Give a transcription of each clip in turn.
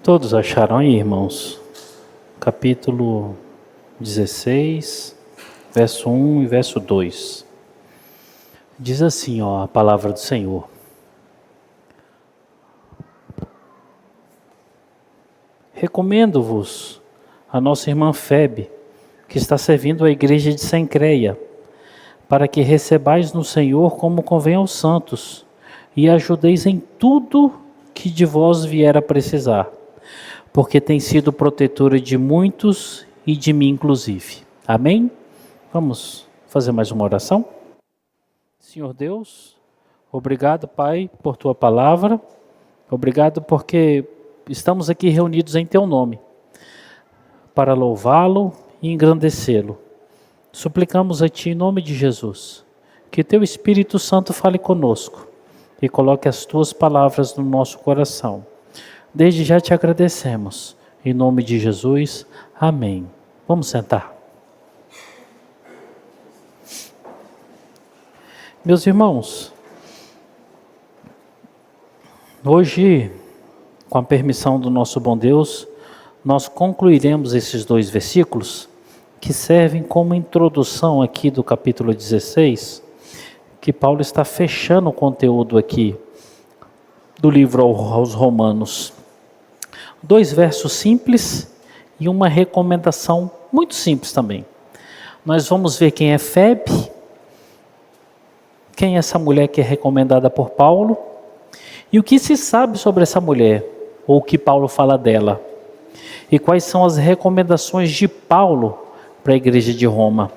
Todos acharam aí, irmãos? Capítulo 16, verso 1 e verso 2. Diz assim, a palavra do Senhor. Recomendo-vos a nossa irmã Febe, que está servindo a igreja de Cencreia, para que recebais no Senhor como convém aos santos, e ajudeis em tudo que de vós vier a precisar, porque tem sido protetora de muitos e de mim inclusive. Amém? Vamos fazer mais uma oração? Senhor Deus, obrigado, Pai, por Tua palavra. Obrigado porque estamos aqui reunidos em Teu nome, para louvá-lo e engrandecê-lo. Suplicamos a Ti em nome de Jesus, que Teu Espírito Santo fale conosco e coloque as Tuas palavras no nosso coração. Desde já te agradecemos. Em nome de Jesus, amém. Vamos sentar. Meus irmãos, hoje, com a permissão do nosso bom Deus, nós concluiremos esses 2 versículos que servem como introdução aqui do capítulo 16, que Paulo está fechando o conteúdo aqui do livro aos Romanos. 2 versos simples e uma recomendação muito simples também. Nós vamos ver quem é Febe, quem é essa mulher que é recomendada por Paulo, e o que se sabe sobre essa mulher, ou o que Paulo fala dela, e quais são as recomendações de Paulo para a igreja de Roma.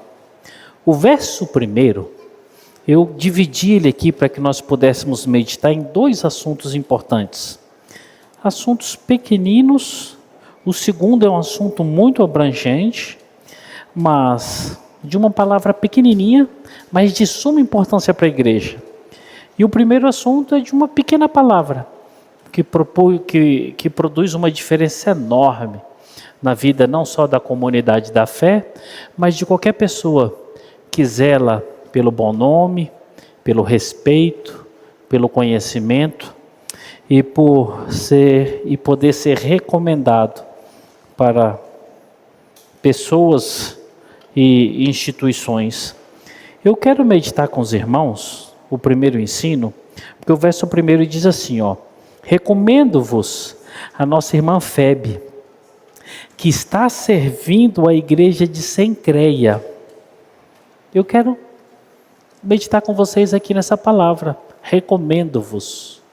O verso 1, eu dividi ele aqui para que nós pudéssemos meditar em 2 assuntos importantes. Assuntos pequeninos, o segundo é um assunto muito abrangente, mas de uma palavra pequenininha, mas de suma importância para a igreja. E o primeiro assunto é de uma pequena palavra, que produz uma diferença enorme na vida não só da comunidade da fé, mas de qualquer pessoa que zela pelo bom nome, pelo respeito, pelo conhecimento e poder ser recomendado para pessoas e instituições. Eu quero meditar com os irmãos o primeiro ensino, porque o verso 1 diz assim, recomendo-vos a nossa irmã Febe, que está servindo a igreja de Cencreia. Eu quero meditar com vocês aqui nessa palavra, recomendo-vos.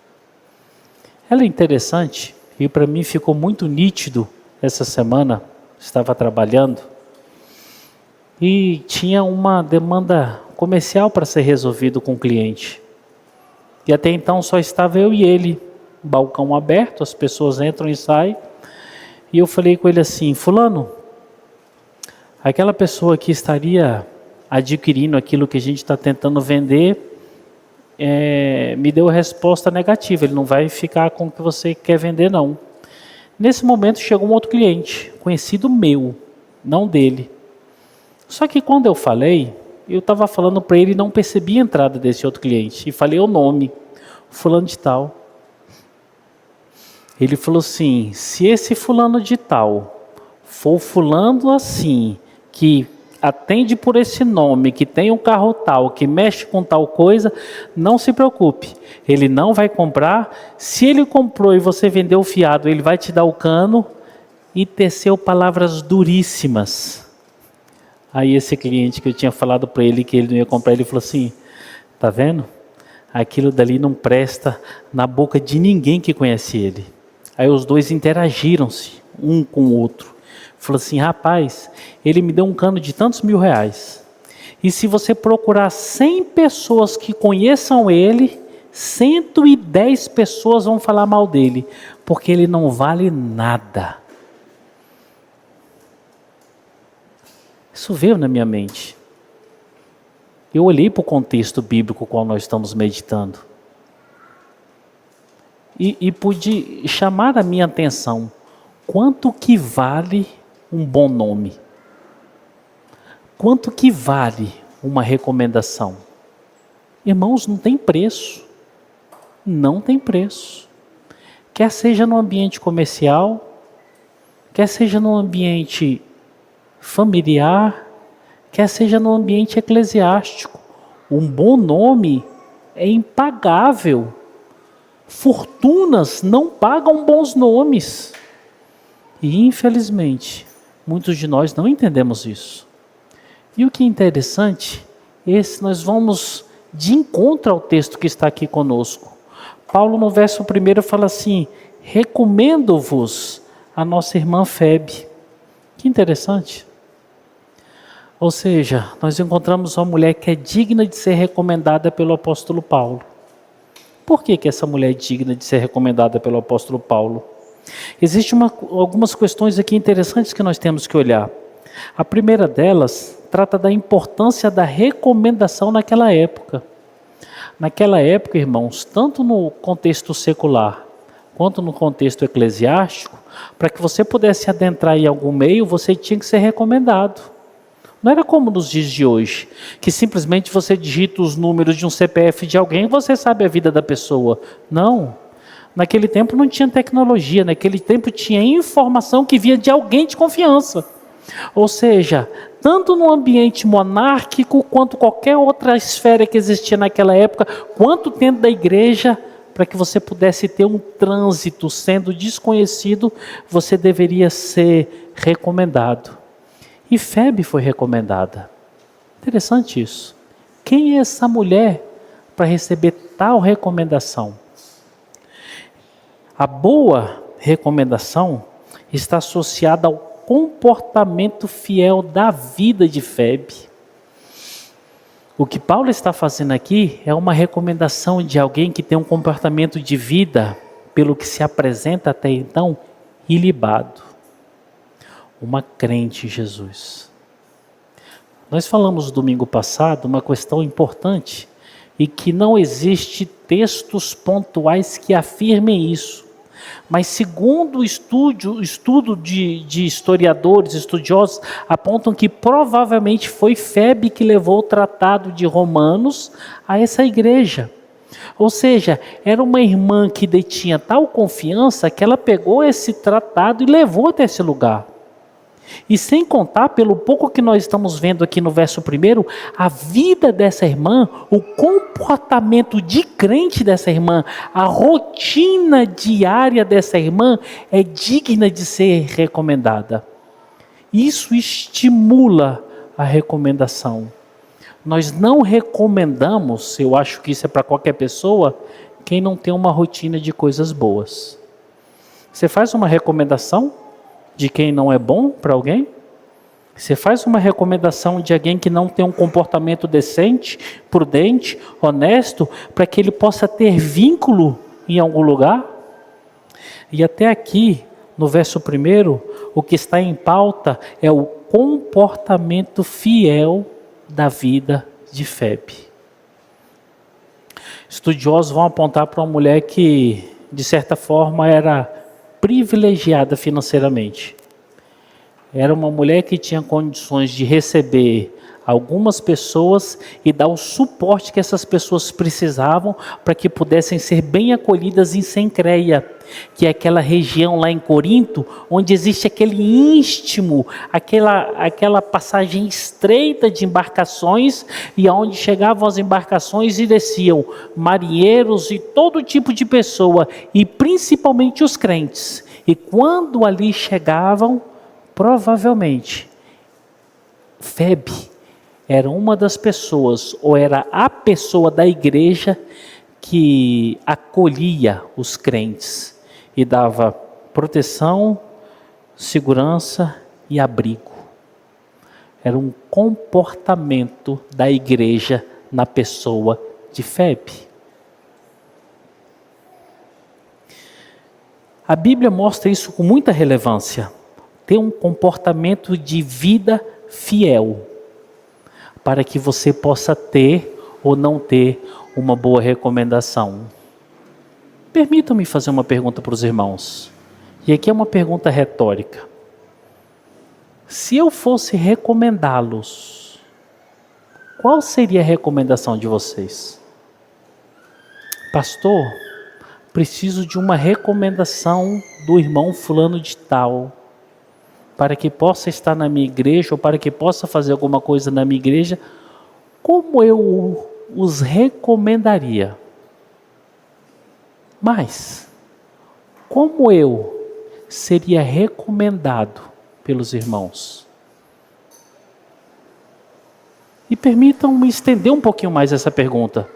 Ela é interessante e para mim ficou muito nítido essa semana, estava trabalhando e tinha uma demanda comercial para ser resolvido com o cliente. E até então só estava eu e ele, balcão aberto, as pessoas entram e saem. E eu falei com ele assim, fulano, aquela pessoa que estaria adquirindo aquilo que a gente está tentando vender, me deu a resposta negativa, ele não vai ficar com o que você quer vender não. Nesse momento chegou um outro cliente, conhecido meu, não dele. Só que quando eu falei, eu estava falando para ele e não percebi a entrada desse outro cliente. E falei o nome, fulano de tal. Ele falou assim, se esse fulano de tal for fulano assim, que atende por esse nome, que tem um carro tal, que mexe com tal coisa, não se preocupe, ele não vai comprar. Se ele comprou e você vendeu o fiado, ele vai te dar o cano, e teceu palavras duríssimas. Aí esse cliente que eu tinha falado para ele que ele não ia comprar, ele falou assim, tá vendo? Aquilo dali não presta na boca de ninguém que conhece ele. Aí os dois interagiram-se, um com o outro. Falou assim, rapaz, ele me deu um cano de tantos mil reais. E se você procurar 100 pessoas que conheçam ele, 110 pessoas vão falar mal dele, porque ele não vale nada. Isso veio na minha mente. Eu olhei para o contexto bíblico qual nós estamos meditando. E pude chamar a minha atenção. Quanto que vale um bom nome? Quanto que vale uma recomendação? Irmãos, não tem preço. Não tem preço. quer seja no ambiente comercial, quer seja no ambiente familiar, quer seja no ambiente eclesiástico. Um bom nome é impagável. Fortunas não pagam bons nomes. E infelizmente, muitos de nós não entendemos isso. E o que é interessante, nós vamos de encontro ao texto que está aqui conosco. Paulo no verso 1 fala assim: recomendo-vos a nossa irmã Febe. Que interessante. Ou seja, nós encontramos uma mulher que é digna de ser recomendada pelo apóstolo Paulo. Por que essa mulher é digna de ser recomendada pelo apóstolo Paulo? Existem algumas questões aqui interessantes que nós temos que olhar. A primeira delas trata da importância da recomendação naquela época. Naquela época, irmãos, tanto no contexto secular quanto no contexto eclesiástico, para que você pudesse adentrar em algum meio, você tinha que ser recomendado. Não era como nos dias de hoje, que simplesmente você digita os números de um CPF de alguém e você sabe a vida da pessoa. Não. Naquele tempo não tinha tecnologia, naquele tempo tinha informação que vinha de alguém de confiança. Ou seja, tanto no ambiente monárquico, quanto qualquer outra esfera que existia naquela época, quanto dentro da igreja, para que você pudesse ter um trânsito sendo desconhecido, você deveria ser recomendado. E Febe foi recomendada. Interessante isso. Quem é essa mulher para receber tal recomendação? A boa recomendação está associada ao comportamento fiel da vida de Febe. O que Paulo está fazendo aqui é uma recomendação de alguém que tem um comportamento de vida, pelo que se apresenta até então, ilibado. Uma crente em Jesus. Nós falamos domingo passado uma questão importante e que não existe textos pontuais que afirmem isso. Mas segundo o estudo de historiadores, estudiosos, apontam que provavelmente foi Febe que levou o tratado de Romanos a essa igreja. Ou seja, era uma irmã que detinha tal confiança que ela pegou esse tratado e levou até esse lugar. E sem contar, pelo pouco que nós estamos vendo aqui no verso 1, a vida dessa irmã, o comportamento de crente dessa irmã, a rotina diária dessa irmã é digna de ser recomendada. Isso estimula a recomendação. Nós não recomendamos, eu acho que isso é para qualquer pessoa, quem não tem uma rotina de coisas boas. Você faz uma recomendação de quem não é bom para alguém? Você faz uma recomendação de alguém que não tem um comportamento decente, prudente, honesto, para que ele possa ter vínculo em algum lugar? E até aqui, no verso 1, o que está em pauta é o comportamento fiel da vida de Febe. Estudiosos vão apontar para uma mulher que, de certa forma, era privilegiada financeiramente. Era uma mulher que tinha condições de receber algumas pessoas e dar o suporte que essas pessoas precisavam para que pudessem ser bem acolhidas em Cencreia, que é aquela região lá em Corinto, onde existe aquele istmo, aquela passagem estreita de embarcações, e aonde chegavam as embarcações e desciam marinheiros e todo tipo de pessoa, e principalmente os crentes. E quando ali chegavam, provavelmente, Febe era uma das pessoas, ou era a pessoa da igreja que acolhia os crentes e dava proteção, segurança e abrigo. Era um comportamento da igreja na pessoa de Febe. A Bíblia mostra isso com muita relevância. Ter um comportamento de vida fiel, para que você possa ter ou não ter uma boa recomendação. Permitam-me fazer uma pergunta para os irmãos. E aqui é uma pergunta retórica. Se eu fosse recomendá-los, qual seria a recomendação de vocês? Pastor, preciso de uma recomendação do irmão fulano de tal, para que possa estar na minha igreja, ou para que possa fazer alguma coisa na minha igreja, como eu os recomendaria? Mas, como eu seria recomendado pelos irmãos? E permitam-me estender um pouquinho mais essa pergunta.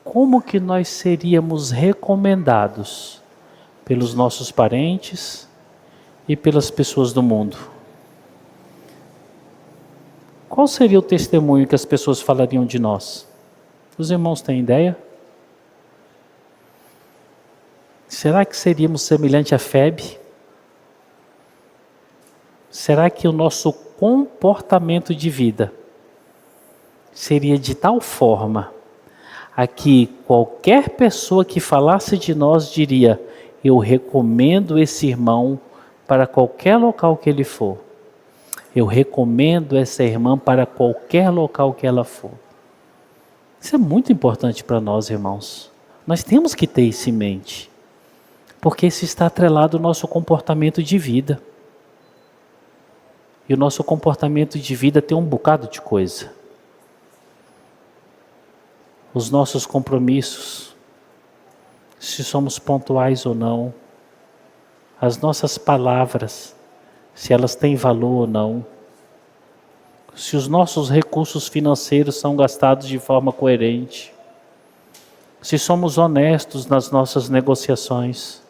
Como que nós seríamos recomendados pelos nossos parentes e pelas pessoas do mundo? Qual seria o testemunho que as pessoas falariam de nós? Os irmãos têm ideia? Será que seríamos semelhante a Febe? Será que o nosso comportamento de vida seria de tal forma a que qualquer pessoa que falasse de nós diria: eu recomendo esse irmão para qualquer local que ele for. Eu recomendo essa irmã para qualquer local que ela for. Isso é muito importante para nós, irmãos. Nós temos que ter isso em mente, porque isso está atrelado ao nosso comportamento de vida. E o nosso comportamento de vida tem um bocado de coisa. Os nossos compromissos, se somos pontuais ou não, as nossas palavras, se elas têm valor ou não, se os nossos recursos financeiros são gastados de forma coerente, se somos honestos nas nossas negociações,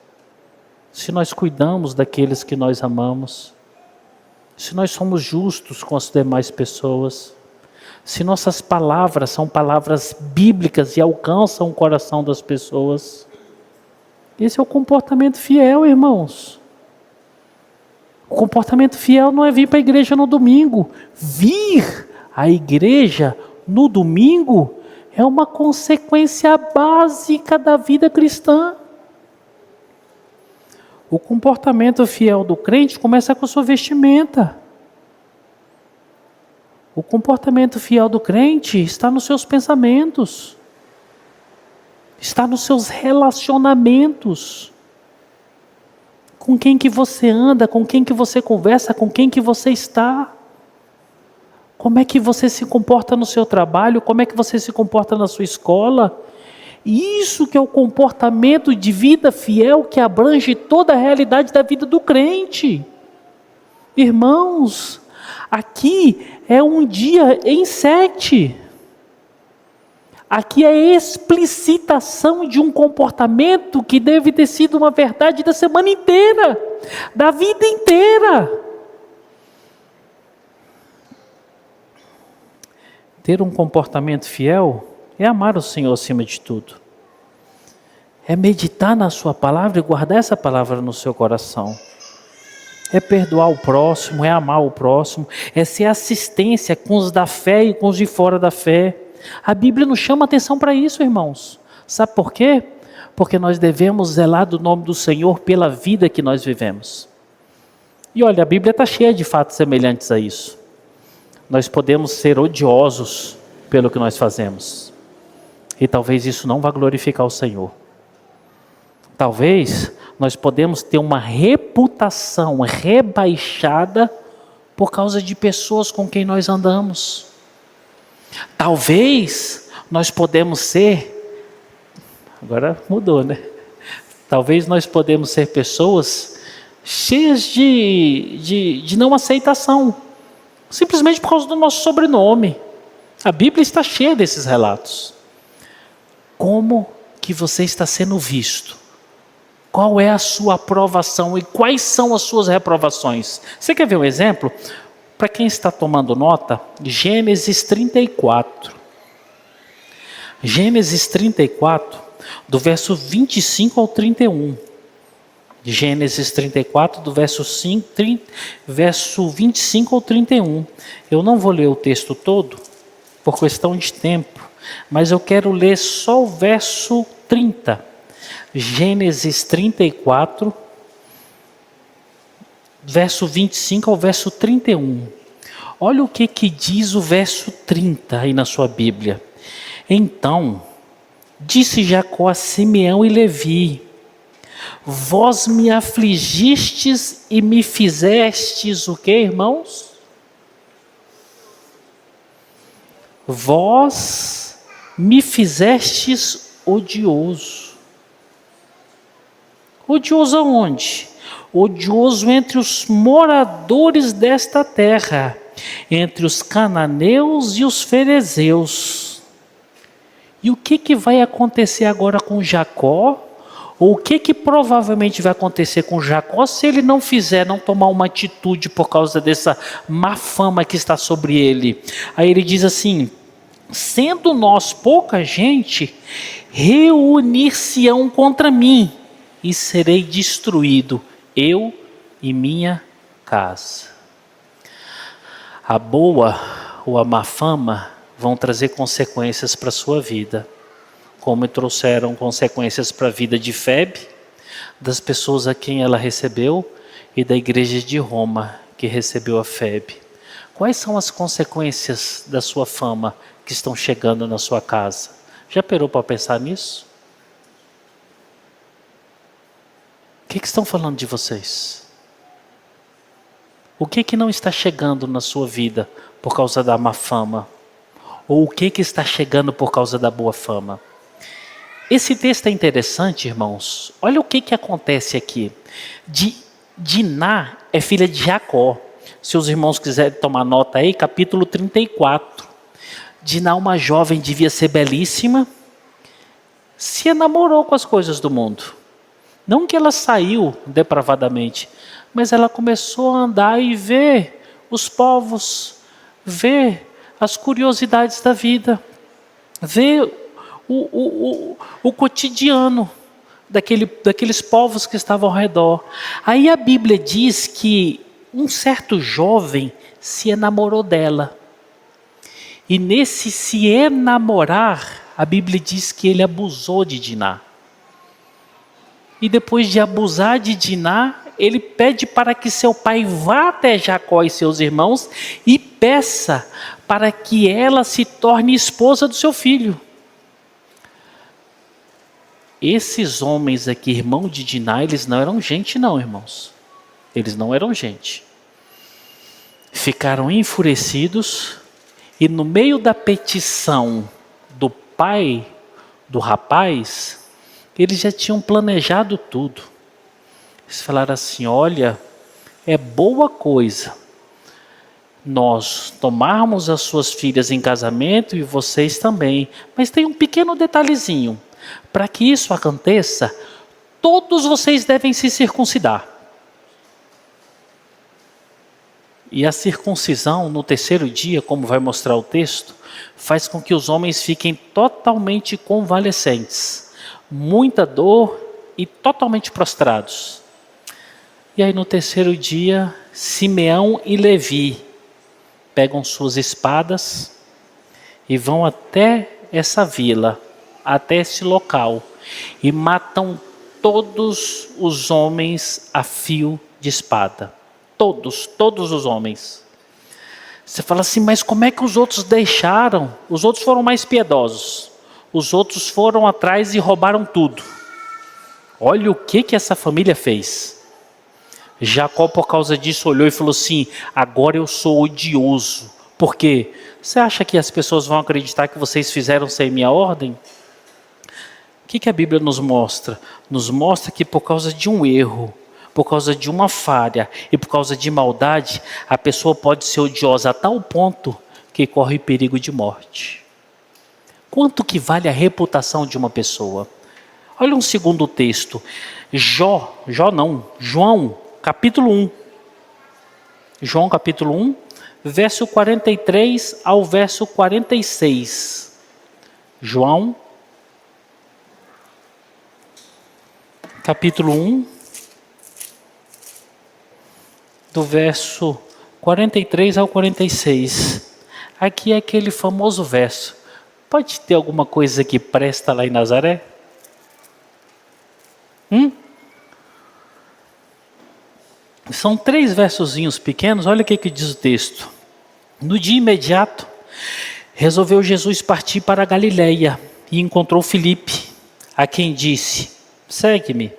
se nós cuidamos daqueles que nós amamos, se nós somos justos com as demais pessoas, se nossas palavras são palavras bíblicas e alcançam o coração das pessoas. Esse é o comportamento fiel, irmãos. O comportamento fiel não é vir para a igreja no domingo. Vir à igreja no domingo é uma consequência básica da vida cristã. O comportamento fiel do crente começa com a sua vestimenta. O comportamento fiel do crente está nos seus pensamentos, está nos seus relacionamentos. Com quem que você anda, com quem que você conversa, com quem que você está. Como é que você se comporta no seu trabalho, como é que você se comporta na sua escola. Isso que é o comportamento de vida fiel que abrange toda a realidade da vida do crente. Irmãos, aqui é um dia em 7. Aqui é a explicitação de um comportamento que deve ter sido uma verdade da semana inteira, da vida inteira. Ter um comportamento fiel é amar o Senhor acima de tudo. É meditar na sua palavra e guardar essa palavra no seu coração. É perdoar o próximo, é amar o próximo, é ser assistência com os da fé e com os de fora da fé. A Bíblia nos chama atenção para isso, irmãos. Sabe por quê? Porque nós devemos zelar do nome do Senhor pela vida que nós vivemos. E olha, a Bíblia está cheia de fatos semelhantes a isso. Nós podemos ser odiosos pelo que nós fazemos. E talvez isso não vá glorificar o Senhor. Talvez nós podemos ter uma reputação rebaixada por causa de pessoas com quem nós andamos. Talvez nós podemos ser, agora mudou, né? Talvez nós podemos ser pessoas cheias de não aceitação, simplesmente por causa do nosso sobrenome. A Bíblia está cheia desses relatos. Como que você está sendo visto? Qual é a sua aprovação e quais são as suas reprovações? Você quer ver um exemplo? Para quem está tomando nota, Gênesis 34. Gênesis 34, do verso 25 ao 31. Gênesis 34, do verso 25 ao 31. Eu não vou ler o texto todo, por questão de tempo, mas eu quero ler só o verso 30. Gênesis 34, verso 25 ao verso 31. Olha o que diz o verso 30 aí na sua Bíblia. Então Disse Jacó a Simeão e Levi: vós me afligistes e me fizestes o que, irmãos? Vós me fizestes odioso. Odioso aonde? Odioso entre os moradores desta terra, entre os cananeus e os ferezeus. E o que vai acontecer agora com Jacó? Ou o que provavelmente vai acontecer com Jacó se ele não tomar uma atitude por causa dessa má fama que está sobre ele? Aí ele diz assim: sendo nós pouca gente, reunir-se-ão contra mim, e serei destruído, eu e minha casa. A boa ou a má fama vão trazer consequências para a sua vida, como trouxeram consequências para a vida de Febe, das pessoas a quem ela recebeu, e da igreja de Roma, que recebeu a Febe. Quais são as consequências da sua fama que estão chegando na sua casa? Já parou para pensar nisso? O que estão falando de vocês? O que não está chegando na sua vida por causa da má fama? Ou o que está chegando por causa da boa fama? Esse texto é interessante, irmãos. Olha o que acontece aqui. Diná é filha de Jacó. Se os irmãos quiserem tomar nota aí, capítulo 34. Diná, uma jovem, devia ser belíssima, se enamorou com as coisas do mundo. Não que ela saiu depravadamente, mas ela começou a andar e ver os povos, ver as curiosidades da vida, ver o cotidiano daqueles povos que estavam ao redor. Aí a Bíblia diz que um certo jovem se enamorou dela. E nesse se enamorar, a Bíblia diz que ele abusou de Diná. E depois de abusar de Diná, ele pede para que seu pai vá até Jacó e seus irmãos e peça para que ela se torne esposa do seu filho. Esses homens aqui, irmão de Diná, eles não eram gente não, irmãos. Eles não eram gente. Ficaram enfurecidos e no meio da petição do pai do rapaz, eles já tinham planejado tudo. Eles falaram assim: olha, é boa coisa nós tomarmos as suas filhas em casamento e vocês também, mas tem um pequeno detalhezinho. Para que isso aconteça, todos vocês devem se circuncidar. E a circuncisão no terceiro dia, como vai mostrar o texto, faz com que os homens fiquem totalmente convalescentes, muita dor e totalmente prostrados. E aí no terceiro dia, Simeão e Levi pegam suas espadas e vão até essa vila, até esse local, e matam todos os homens a fio de espada. Todos os homens. Você fala assim: mas como é que os outros deixaram? Os outros foram mais piedosos. Os outros foram atrás e roubaram tudo. Olha o que essa família fez. Jacó, por causa disso, olhou e falou assim: agora eu sou odioso. Por quê? Você acha que as pessoas vão acreditar que vocês fizeram sem minha ordem? O que a Bíblia nos mostra? Nos mostra que por causa de um erro, por causa de uma falha e por causa de maldade, a pessoa pode ser odiosa a tal ponto que corre perigo de morte. Quanto que vale a reputação de uma pessoa? Olha um segundo texto. João, capítulo 1. João, capítulo 1, verso 43 ao verso 46. João, capítulo 1, do verso 43 ao 46. Aqui é aquele famoso verso: pode ter alguma coisa que presta lá em Nazaré? São 3 versozinhos pequenos. Olha o que diz o texto. No dia imediato, resolveu Jesus partir para a Galileia, e encontrou Filipe, a quem disse: segue-me.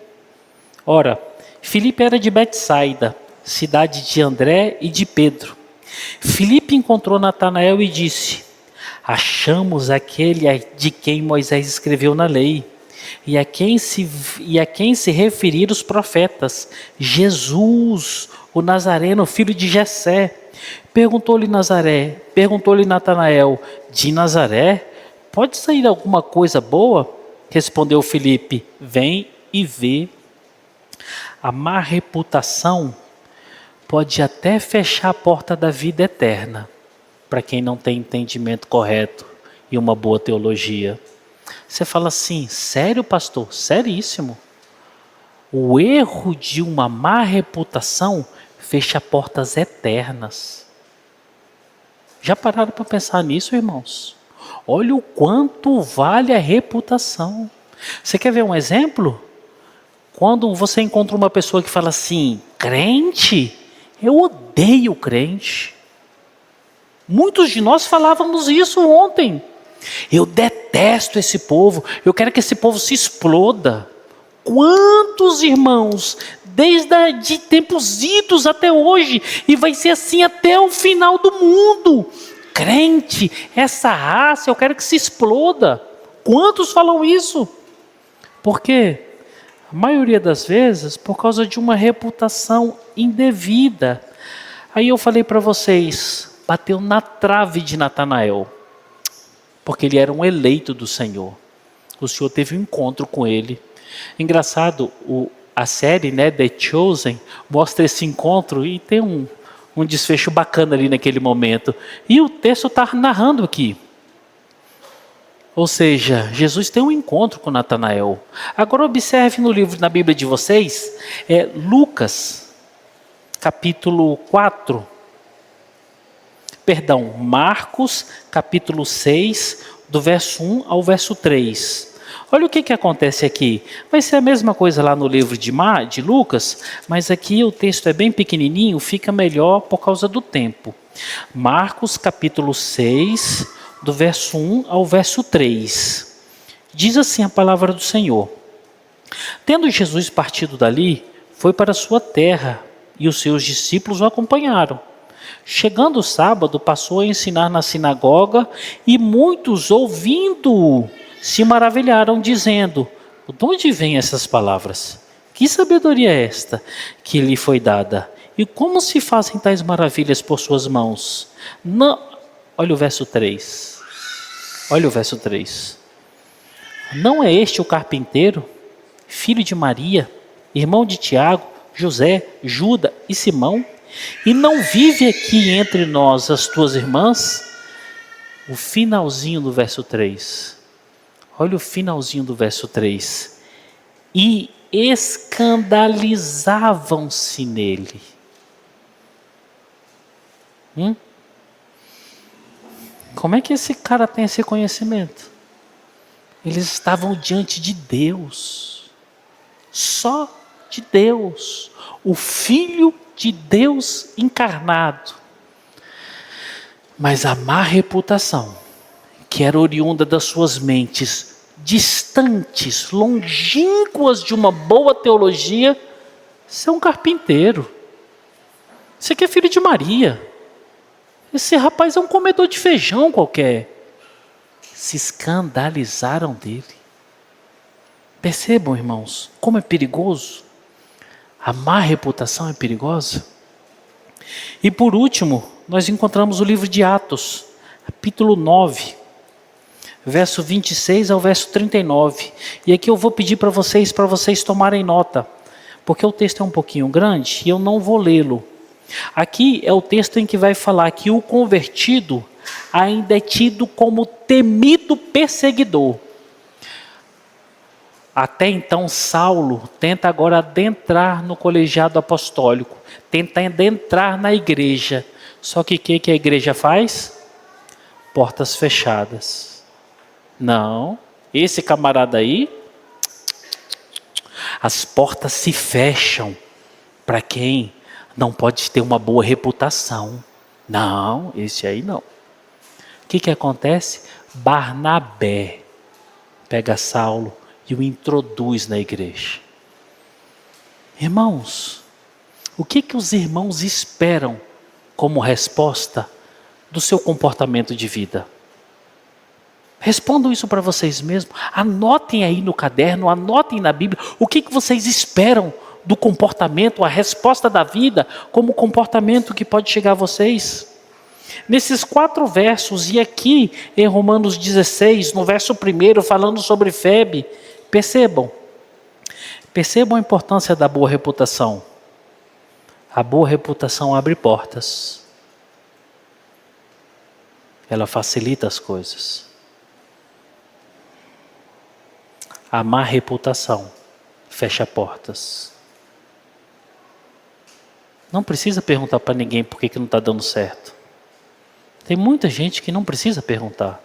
Ora, Filipe era de Betsaida, cidade de André e de Pedro. Filipe encontrou Natanael e disse: achamos aquele de quem Moisés escreveu na lei, e a quem se referiram os profetas, Jesus, o Nazareno, filho de Jessé. Perguntou-lhe Natanael: de Nazaré pode sair alguma coisa boa? Respondeu Filipe: vem e vê. A má reputação pode até fechar a porta da vida eterna para quem não tem entendimento correto e uma boa teologia. Você fala assim: sério, pastor? Seríssimo. O erro de uma má reputação fecha portas eternas. Já pararam para pensar nisso, irmãos? Olha o quanto vale a reputação. Você quer ver um exemplo? Quando você encontra uma pessoa que fala assim: crente? Eu odeio crente. Muitos de nós falávamos isso ontem. Eu detesto esse povo, eu quero que esse povo se exploda. Quantos irmãos, desde tempos idos até hoje, e vai ser assim até o final do mundo. Crente, essa raça, eu quero que se exploda. Quantos falam isso? Por quê? A maioria das vezes, por causa de uma reputação indevida. Aí eu falei para vocês, bateu na trave de Natanael, porque ele era um eleito do Senhor. O Senhor teve um encontro com ele. Engraçado, a série, The Chosen, mostra esse encontro e tem um desfecho bacana ali naquele momento. E o texto está narrando aqui. Ou seja, Jesus tem um encontro com Natanael. Agora observe no livro, na Bíblia de vocês, Lucas, capítulo 4. Perdão, Marcos, capítulo 6, do verso 1 ao verso 3. Olha o que acontece aqui. Vai ser a mesma coisa lá no livro de Lucas, mas aqui o texto é bem pequenininho, fica melhor por causa do tempo. Marcos, capítulo 6, do verso 1 ao verso 3. Diz assim a palavra do Senhor: tendo Jesus partido dali, foi para sua terra, e os seus discípulos o acompanharam. Chegando o sábado, passou a ensinar na sinagoga, e muitos, ouvindo-o, se maravilharam, dizendo: de onde vêm essas palavras? Que sabedoria é esta que lhe foi dada? E como se fazem tais maravilhas por suas mãos? Não. Olha o verso 3. Olha o verso 3. Não é este o carpinteiro, filho de Maria, irmão de Tiago, José, Judas e Simão? E não vive aqui entre nós as tuas irmãs? O finalzinho do verso 3. Olha o finalzinho do verso 3. E escandalizavam-se nele. Como é que esse cara tem esse conhecimento? Eles estavam diante de Deus. Só de Deus. O Filho de Deus encarnado. Mas a má reputação, que era oriunda das suas mentes distantes, longínquas de uma boa teologia, você é um carpinteiro. Você que é filho de Maria. Esse rapaz é um comedor de feijão qualquer. Se escandalizaram dele. Percebam, irmãos, como é perigoso. A má reputação é perigosa. E por último, nós encontramos o livro de Atos, capítulo 9, verso 26 ao verso 39. E aqui eu vou pedir para vocês tomarem nota, porque o texto é um pouquinho grande e eu não vou lê-lo. Aqui é o texto em que vai falar que o convertido ainda é tido como temido perseguidor. Até então Saulo tenta agora adentrar no colegiado apostólico, tenta adentrar na igreja. Só que o que a igreja faz? Portas fechadas. Não, esse camarada aí, as portas se fecham para quem não pode ter uma boa reputação. Não, esse aí não. O que acontece? Barnabé pega Saulo e o introduz na igreja. Irmãos, o que os irmãos esperam como resposta do seu comportamento de vida? Respondam isso para vocês mesmos. Anotem aí no caderno, anotem na Bíblia. O que vocês esperam do comportamento, a resposta da vida, como comportamento que pode chegar a vocês? Nesses 4 versos, e aqui em Romanos 16, no verso 1, falando sobre Febe, percebam a importância da boa reputação. A boa reputação abre portas. Ela facilita as coisas. A má reputação fecha portas. Não precisa perguntar para ninguém por que não está dando certo. Tem muita gente que não precisa perguntar.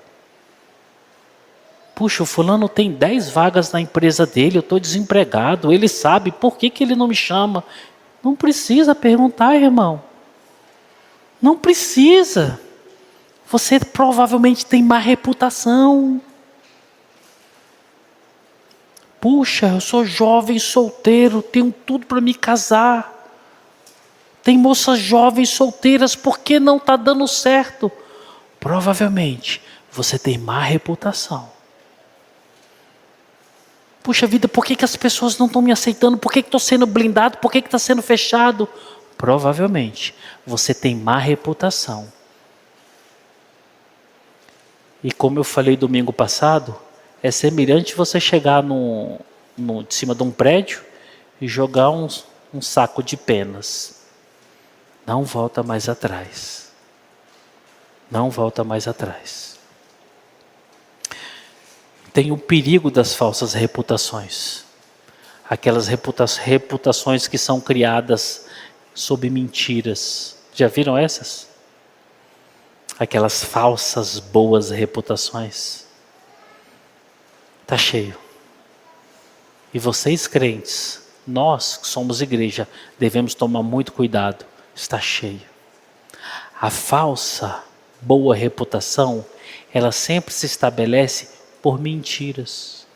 Puxa, o fulano tem 10 vagas na empresa dele, eu estou desempregado, ele sabe, por que ele não me chama? Não precisa perguntar, irmão. Não precisa. Você provavelmente tem má reputação. Puxa, eu sou jovem, solteiro, tenho tudo para me casar. Tem moças jovens, solteiras, por que não está dando certo? Provavelmente você tem má reputação. Puxa vida, por que as pessoas não estão me aceitando? Por que estou sendo blindado? Por que está sendo fechado? Provavelmente você tem má reputação. E como eu falei domingo passado, é semelhante você chegar de cima de um prédio e jogar um saco de penas. Não volta mais atrás. Não volta mais atrás. Tem o perigo das falsas reputações. Aquelas reputações que são criadas sob mentiras. Já viram essas? Aquelas falsas boas reputações. Está cheio. E vocês crentes, nós que somos igreja, devemos tomar muito cuidado. Está cheio. A falsa boa reputação, ela sempre se estabelece por mentiras.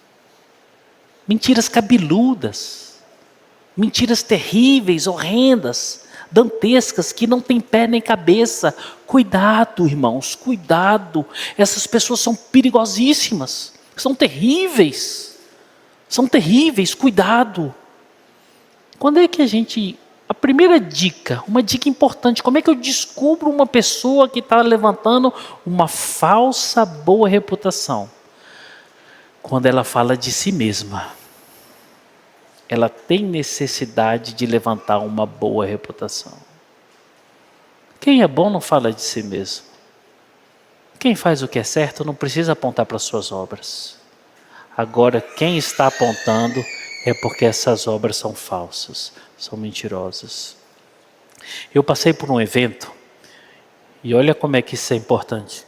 Mentiras cabeludas. Mentiras terríveis, horrendas, dantescas, que não têm pé nem cabeça. Cuidado, irmãos, cuidado. Essas pessoas são perigosíssimas. São terríveis. São terríveis, cuidado. Quando é que a primeira dica, uma dica importante, como é que eu descubro uma pessoa que está levantando uma falsa boa reputação? Quando ela fala de si mesma. Ela tem necessidade de levantar uma boa reputação. Quem é bom não fala de si mesmo. Quem faz o que é certo não precisa apontar para suas obras. Agora, quem está apontando é porque essas obras são falsas, são mentirosas. Eu passei por um evento, e olha como é que isso é importante.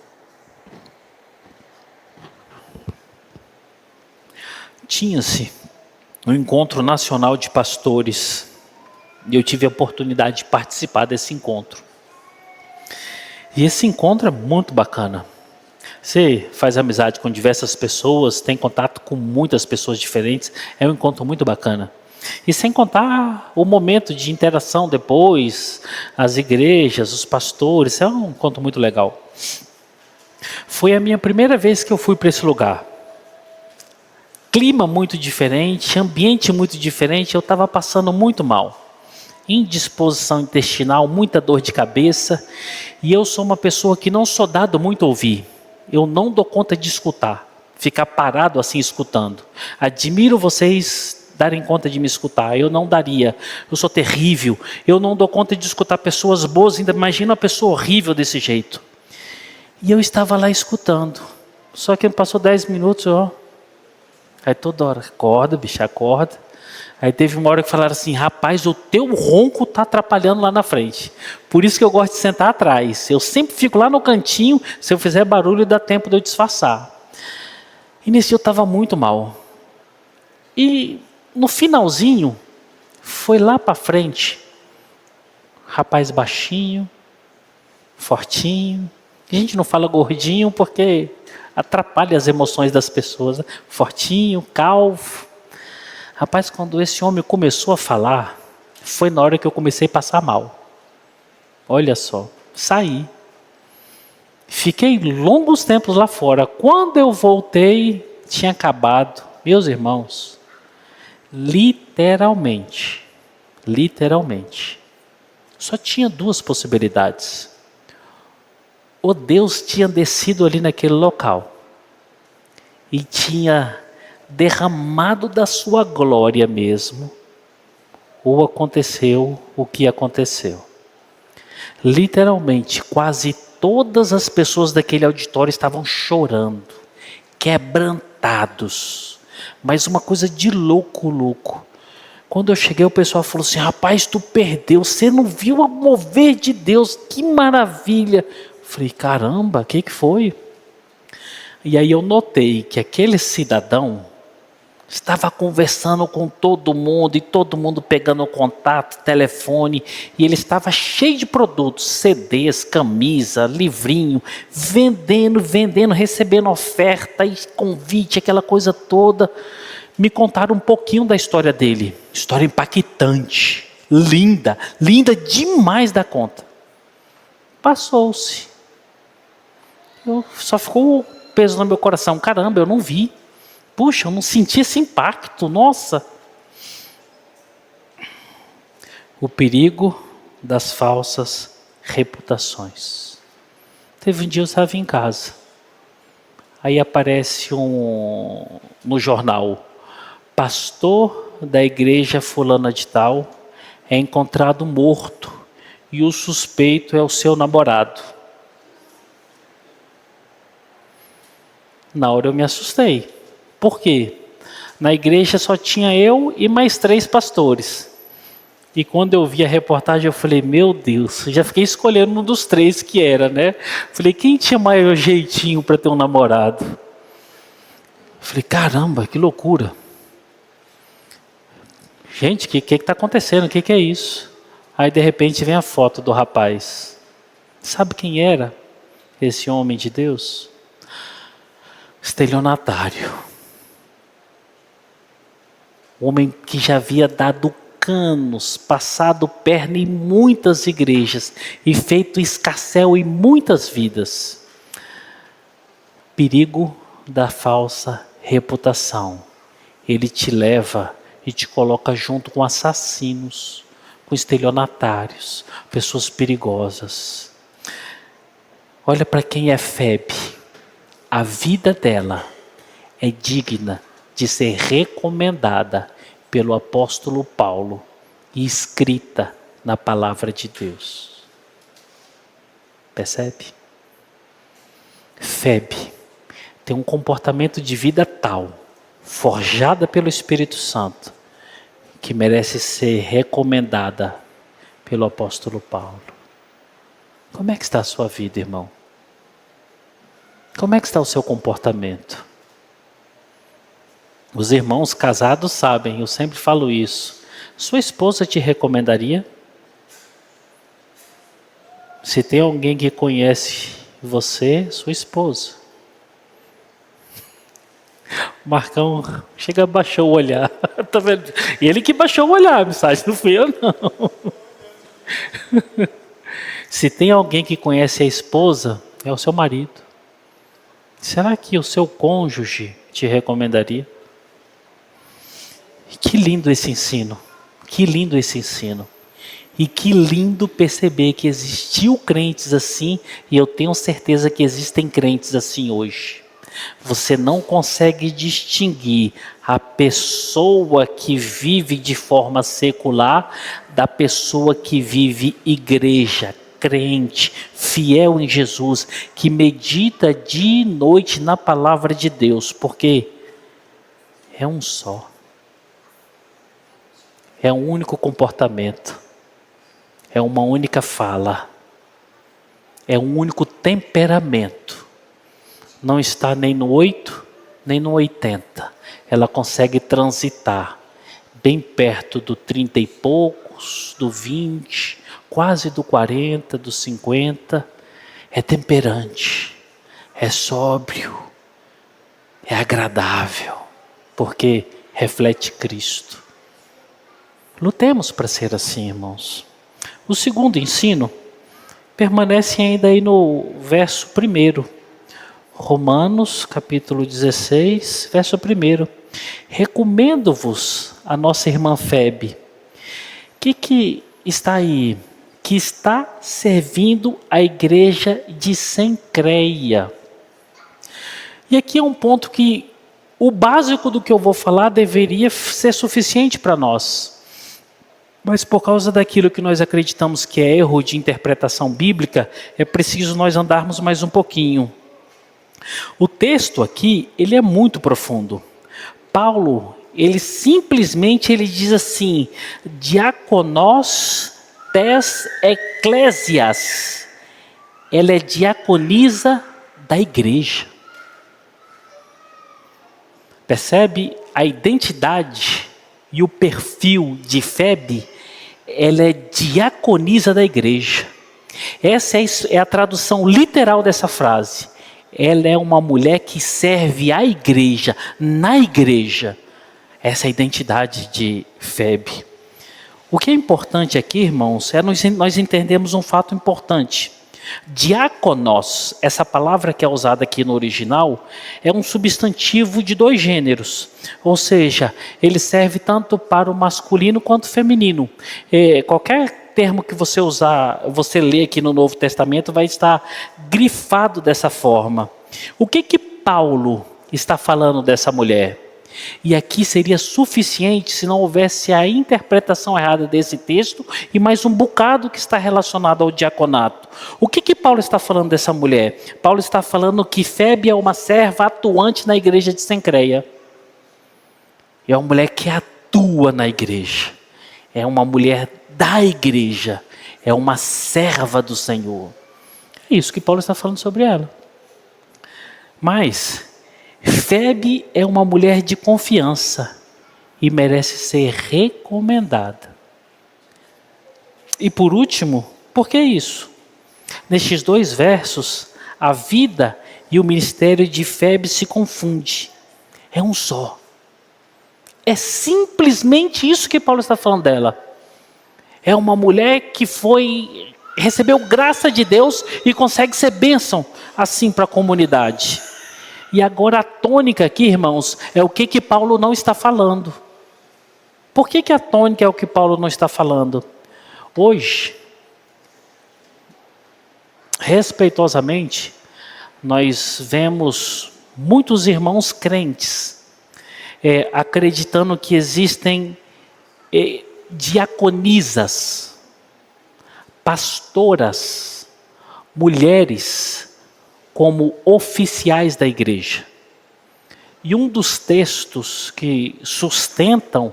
Tinha-se um encontro nacional de pastores, e eu tive a oportunidade de participar desse encontro. E esse encontro é muito bacana. Você faz amizade com diversas pessoas, tem contato com muitas pessoas diferentes, é um encontro muito bacana. E sem contar o momento de interação depois, as igrejas, os pastores, é um encontro muito legal. Foi a minha primeira vez que eu fui para esse lugar. Clima muito diferente, ambiente muito diferente, eu estava passando muito mal. Indisposição intestinal, muita dor de cabeça, e eu sou uma pessoa que não sou dado muito a ouvir. Eu não dou conta de escutar, ficar parado assim escutando. Admiro vocês darem conta de me escutar, eu não daria, eu sou terrível, eu não dou conta de escutar pessoas boas, ainda imagina uma pessoa horrível desse jeito. E eu estava lá escutando, só que passou 10 minutos, aí toda hora, acorda, bicho, acorda. Aí teve uma hora que falaram assim, rapaz, o teu ronco está atrapalhando lá na frente. Por isso que eu gosto de sentar atrás. Eu sempre fico lá no cantinho, se eu fizer barulho dá tempo de eu disfarçar. E nesse dia eu estava muito mal. E no finalzinho, foi lá para frente, rapaz baixinho, fortinho. A gente não fala gordinho porque atrapalha as emoções das pessoas, né? Fortinho, calvo. Rapaz, quando esse homem começou a falar, foi na hora que eu comecei a passar mal. Olha só, saí. Fiquei longos tempos lá fora. Quando eu voltei, tinha acabado. Meus irmãos, literalmente, só tinha duas possibilidades. Ou Deus tinha descido ali naquele local e tinha derramado da sua glória mesmo, ou aconteceu o que aconteceu. Literalmente, quase todas as pessoas daquele auditório estavam chorando, quebrantados, mas uma coisa de louco. Quando eu cheguei, o pessoal falou assim: rapaz, tu perdeu, você não viu o mover de Deus, que maravilha. Eu falei: caramba, o que foi? E aí eu notei que aquele cidadão estava conversando com todo mundo, e todo mundo pegando contato, telefone, e ele estava cheio de produtos, CDs, camisa, livrinho, vendendo, recebendo oferta e convite, aquela coisa toda. Me contaram um pouquinho da história dele, história impactante, linda demais da conta. Passou-se. Só ficou peso no meu coração, caramba, eu não vi. Puxa, eu não senti esse impacto, nossa. O perigo das falsas reputações. Teve um dia eu estava em casa. Aí aparece no jornal: pastor da igreja fulana de tal é encontrado morto e o suspeito é o seu namorado. Na hora eu me assustei. Por quê? Na igreja só tinha eu e mais 3 pastores. E quando eu vi a reportagem, eu falei: meu Deus, já fiquei escolhendo um dos 3 que era, né? Falei: quem tinha maior jeitinho para ter um namorado? Falei: caramba, que loucura. Gente, o que está acontecendo? O que é isso? Aí de repente vem a foto do rapaz. Sabe quem era esse homem de Deus? Estelionatário. Homem que já havia dado canos, passado perna em muitas igrejas e feito escarcéu em muitas vidas. Perigo da falsa reputação. Ele te leva e te coloca junto com assassinos, com estelionatários, pessoas perigosas. Olha para quem é Febe. A vida dela é digna de ser recomendada pelo apóstolo Paulo e escrita na palavra de Deus. Percebe? Febe tem um comportamento de vida tal, forjada pelo Espírito Santo, que merece ser recomendada pelo apóstolo Paulo. Como é que está a sua vida, irmão? Como é que está o seu comportamento? Os irmãos casados sabem, eu sempre falo isso. Sua esposa te recomendaria? Se tem alguém que conhece você, sua esposa. O Marcão chega, baixou o olhar. Tá vendo? Ele que baixou o olhar, a mensagem não fui eu não. Se tem alguém que conhece a esposa, é o seu marido. Será que o seu cônjuge te recomendaria? Que lindo esse ensino, que lindo esse ensino. E que lindo perceber que existiu crentes assim, e eu tenho certeza que existem crentes assim hoje. Você não consegue distinguir a pessoa que vive de forma secular da pessoa que vive igreja, crente, fiel em Jesus, que medita dia e noite na palavra de Deus, porque é um só. É um único comportamento, é uma única fala, é um único temperamento. Não está nem no 8, nem no 80. Ela consegue transitar bem perto do 30 e poucos, do 20, quase do 40, do 50. É temperante, é sóbrio, é agradável, porque reflete Cristo. Lutemos para ser assim, irmãos. O segundo ensino permanece ainda aí no verso 1. Romanos, capítulo 16, verso 1. Recomendo-vos a nossa irmã Febe. O que está aí? Que está servindo a igreja de Cencreia. E aqui é um ponto que o básico do que eu vou falar deveria ser suficiente para nós. Mas por causa daquilo que nós acreditamos que é erro de interpretação bíblica, é preciso nós andarmos mais um pouquinho. O texto aqui, ele é muito profundo. Paulo, ele simplesmente diz assim: diaconós tes eclésias. Ela é diaconisa da igreja. Percebe a identidade e o perfil de Febe? Ela é diaconisa da igreja. Essa é a tradução literal dessa frase. Ela é uma mulher que serve à igreja, na igreja. Essa é a identidade de Febe. O que é importante aqui, irmãos, é nós entendemos um fato importante. Diáconos, essa palavra que é usada aqui no original, é um substantivo de 2 gêneros. Ou seja, ele serve tanto para o masculino quanto o feminino. Qualquer termo que você usar, você lê aqui no Novo Testamento, vai estar grifado dessa forma. O que Paulo está falando dessa mulher? E aqui seria suficiente se não houvesse a interpretação errada desse texto e mais um bocado que está relacionado ao diaconato. O que Paulo está falando dessa mulher? Paulo está falando que Febe é uma serva atuante na igreja de Cencreia. É uma mulher que atua na igreja. É uma mulher da igreja. É uma serva do Senhor. É isso que Paulo está falando sobre ela. Mas Febe é uma mulher de confiança e merece ser recomendada. E por último, por que isso? Nestes 2 versos, a vida e o ministério de Febe se confundem. É um só. É simplesmente isso que Paulo está falando dela. É uma mulher que recebeu graça de Deus e consegue ser bênção assim para a comunidade. E agora a tônica aqui, irmãos, é o que Paulo não está falando. Por que a tônica é o que Paulo não está falando? Hoje, respeitosamente, nós vemos muitos irmãos crentes acreditando que existem diaconisas, pastoras, mulheres como oficiais da igreja. E um dos textos que sustentam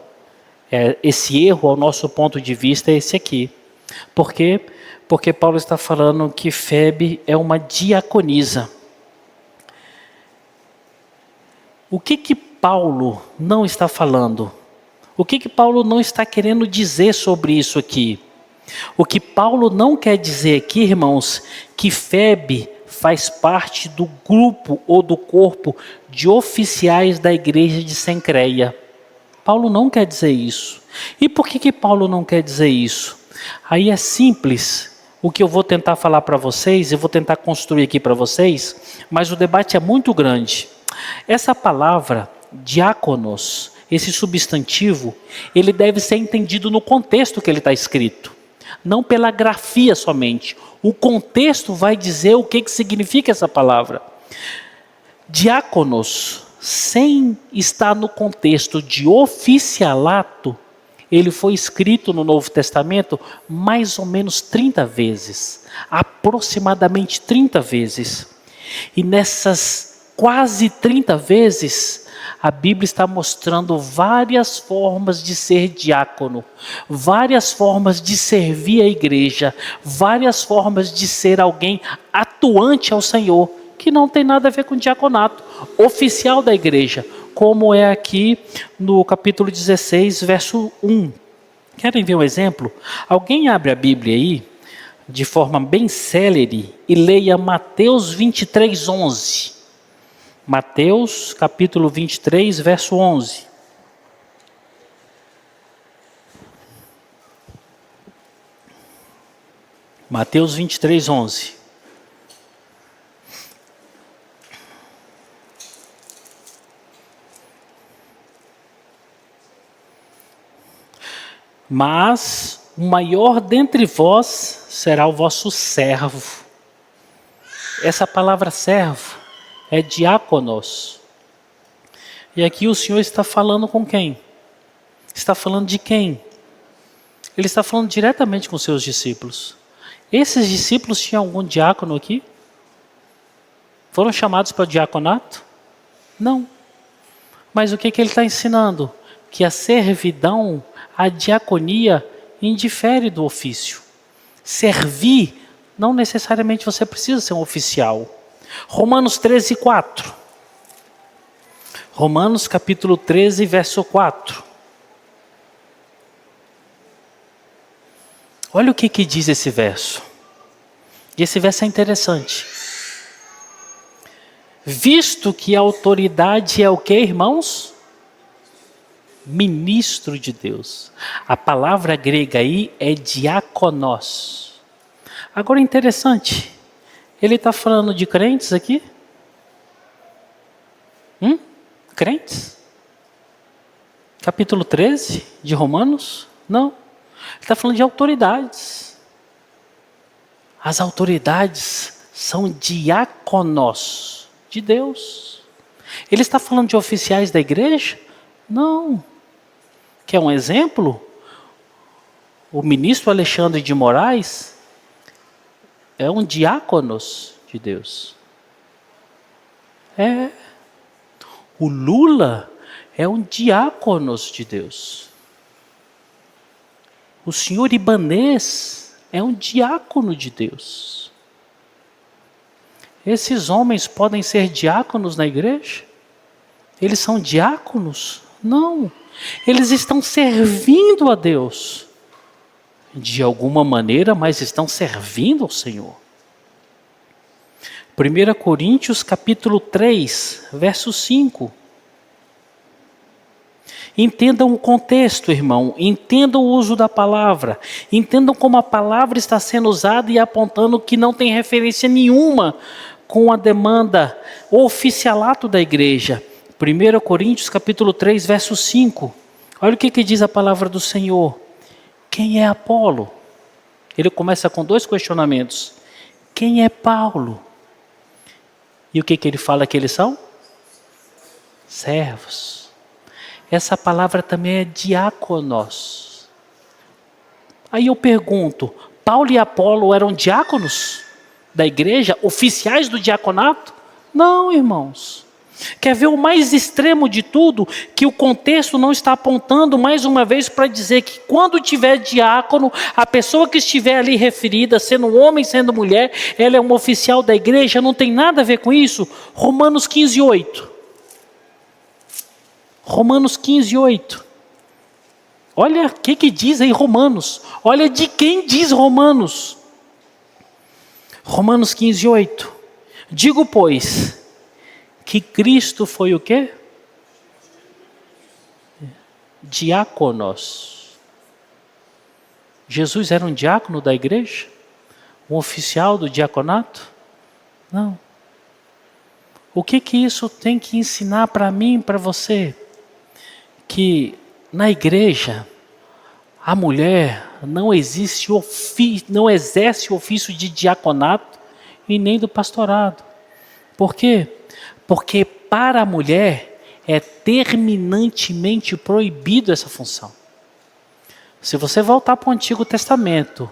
esse erro ao nosso ponto de vista é esse aqui. Por quê? Porque Paulo está falando que Febe é uma diaconisa. O que Paulo não está falando? O que Paulo não está querendo dizer sobre isso aqui? O que Paulo não quer dizer aqui, irmãos, que Febe faz parte do grupo ou do corpo de oficiais da igreja de Cencreia. Paulo não quer dizer isso. E por que Paulo não quer dizer isso? Aí é simples. O que eu vou tentar falar para vocês, eu vou tentar construir aqui para vocês, mas o debate é muito grande. Essa palavra, diáconos, esse substantivo, ele deve ser entendido no contexto que ele está escrito. Não pela grafia somente. O contexto vai dizer o que significa essa palavra. Diáconos, sem estar no contexto de oficialato, ele foi escrito no Novo Testamento mais ou menos 30 vezes. Aproximadamente 30 vezes. E nessas quase 30 vezes, a Bíblia está mostrando várias formas de ser diácono, várias formas de servir a igreja, várias formas de ser alguém atuante ao Senhor, que não tem nada a ver com diaconato, oficial da igreja, como é aqui no capítulo 16, verso 1. Querem ver um exemplo? Alguém abre a Bíblia aí, de forma bem célere, e leia Mateus 23, 11. Mateus capítulo 23, verso 11. Mateus 23, 11. Mas o maior dentre vós será o vosso servo. Essa palavra servo é diáconos. E aqui o Senhor está falando com quem? Está falando de quem? Ele está falando diretamente com seus discípulos. Esses discípulos tinham algum diácono aqui? Foram chamados para o diaconato? Não. Mas o que ele está ensinando? Que a servidão, a diaconia, indifere do ofício. Servir, não necessariamente você precisa ser um oficial. Romanos 13, 4. Romanos capítulo 13, verso 4. Olha o que diz esse verso. E esse verso é interessante. Visto que a autoridade é o que, irmãos? Ministro de Deus. A palavra grega aí é diáconos. Agora interessante. Ele está falando de crentes aqui? Crentes? Capítulo 13 de Romanos? Não. Ele está falando de autoridades. As autoridades são diáconos de Deus. Ele está falando de oficiais da igreja? Não. Quer um exemplo? O ministro Alexandre de Moraes é um diáconos de Deus. O Lula é um diáconos de Deus. O senhor Ibanez é um diácono de Deus. Esses homens podem ser diáconos na igreja? Eles são diáconos? Não. Eles estão servindo a Deus. De alguma maneira, mas estão servindo ao Senhor. 1 Coríntios capítulo 3, verso 5. Entendam o contexto, irmão. Entendam o uso da palavra. Entendam como a palavra está sendo usada e apontando que não tem referência nenhuma com a demanda, o oficialato da igreja. 1 Coríntios capítulo 3, verso 5. Olha o que diz a palavra do Senhor. Quem é Apolo? Ele começa com 2 questionamentos. Quem é Paulo? E o que ele fala que eles são? Servos. Essa palavra também é diáconos. Aí eu pergunto, Paulo e Apolo eram diáconos da igreja? Oficiais do diaconato? Não, irmãos. Quer ver o mais extremo de tudo? Que o contexto não está apontando mais uma vez para dizer que quando tiver diácono, a pessoa que estiver ali referida, sendo homem, sendo mulher, ela é um oficial da igreja, não tem nada a ver com isso. Romanos 15, 8. Romanos 15, 8. Olha o que diz aí Romanos. Olha de quem diz Romanos. Romanos 15, 8. Digo, pois, que Cristo foi o quê? Diáconos. Jesus era um diácono da igreja? Um oficial do diaconato? Não. O que isso tem que ensinar para mim e para você? Que na igreja, a mulher não exerce o ofício de diaconato e nem do pastorado. Por quê? Porque para a mulher é terminantemente proibido essa função. Se você voltar para o Antigo Testamento,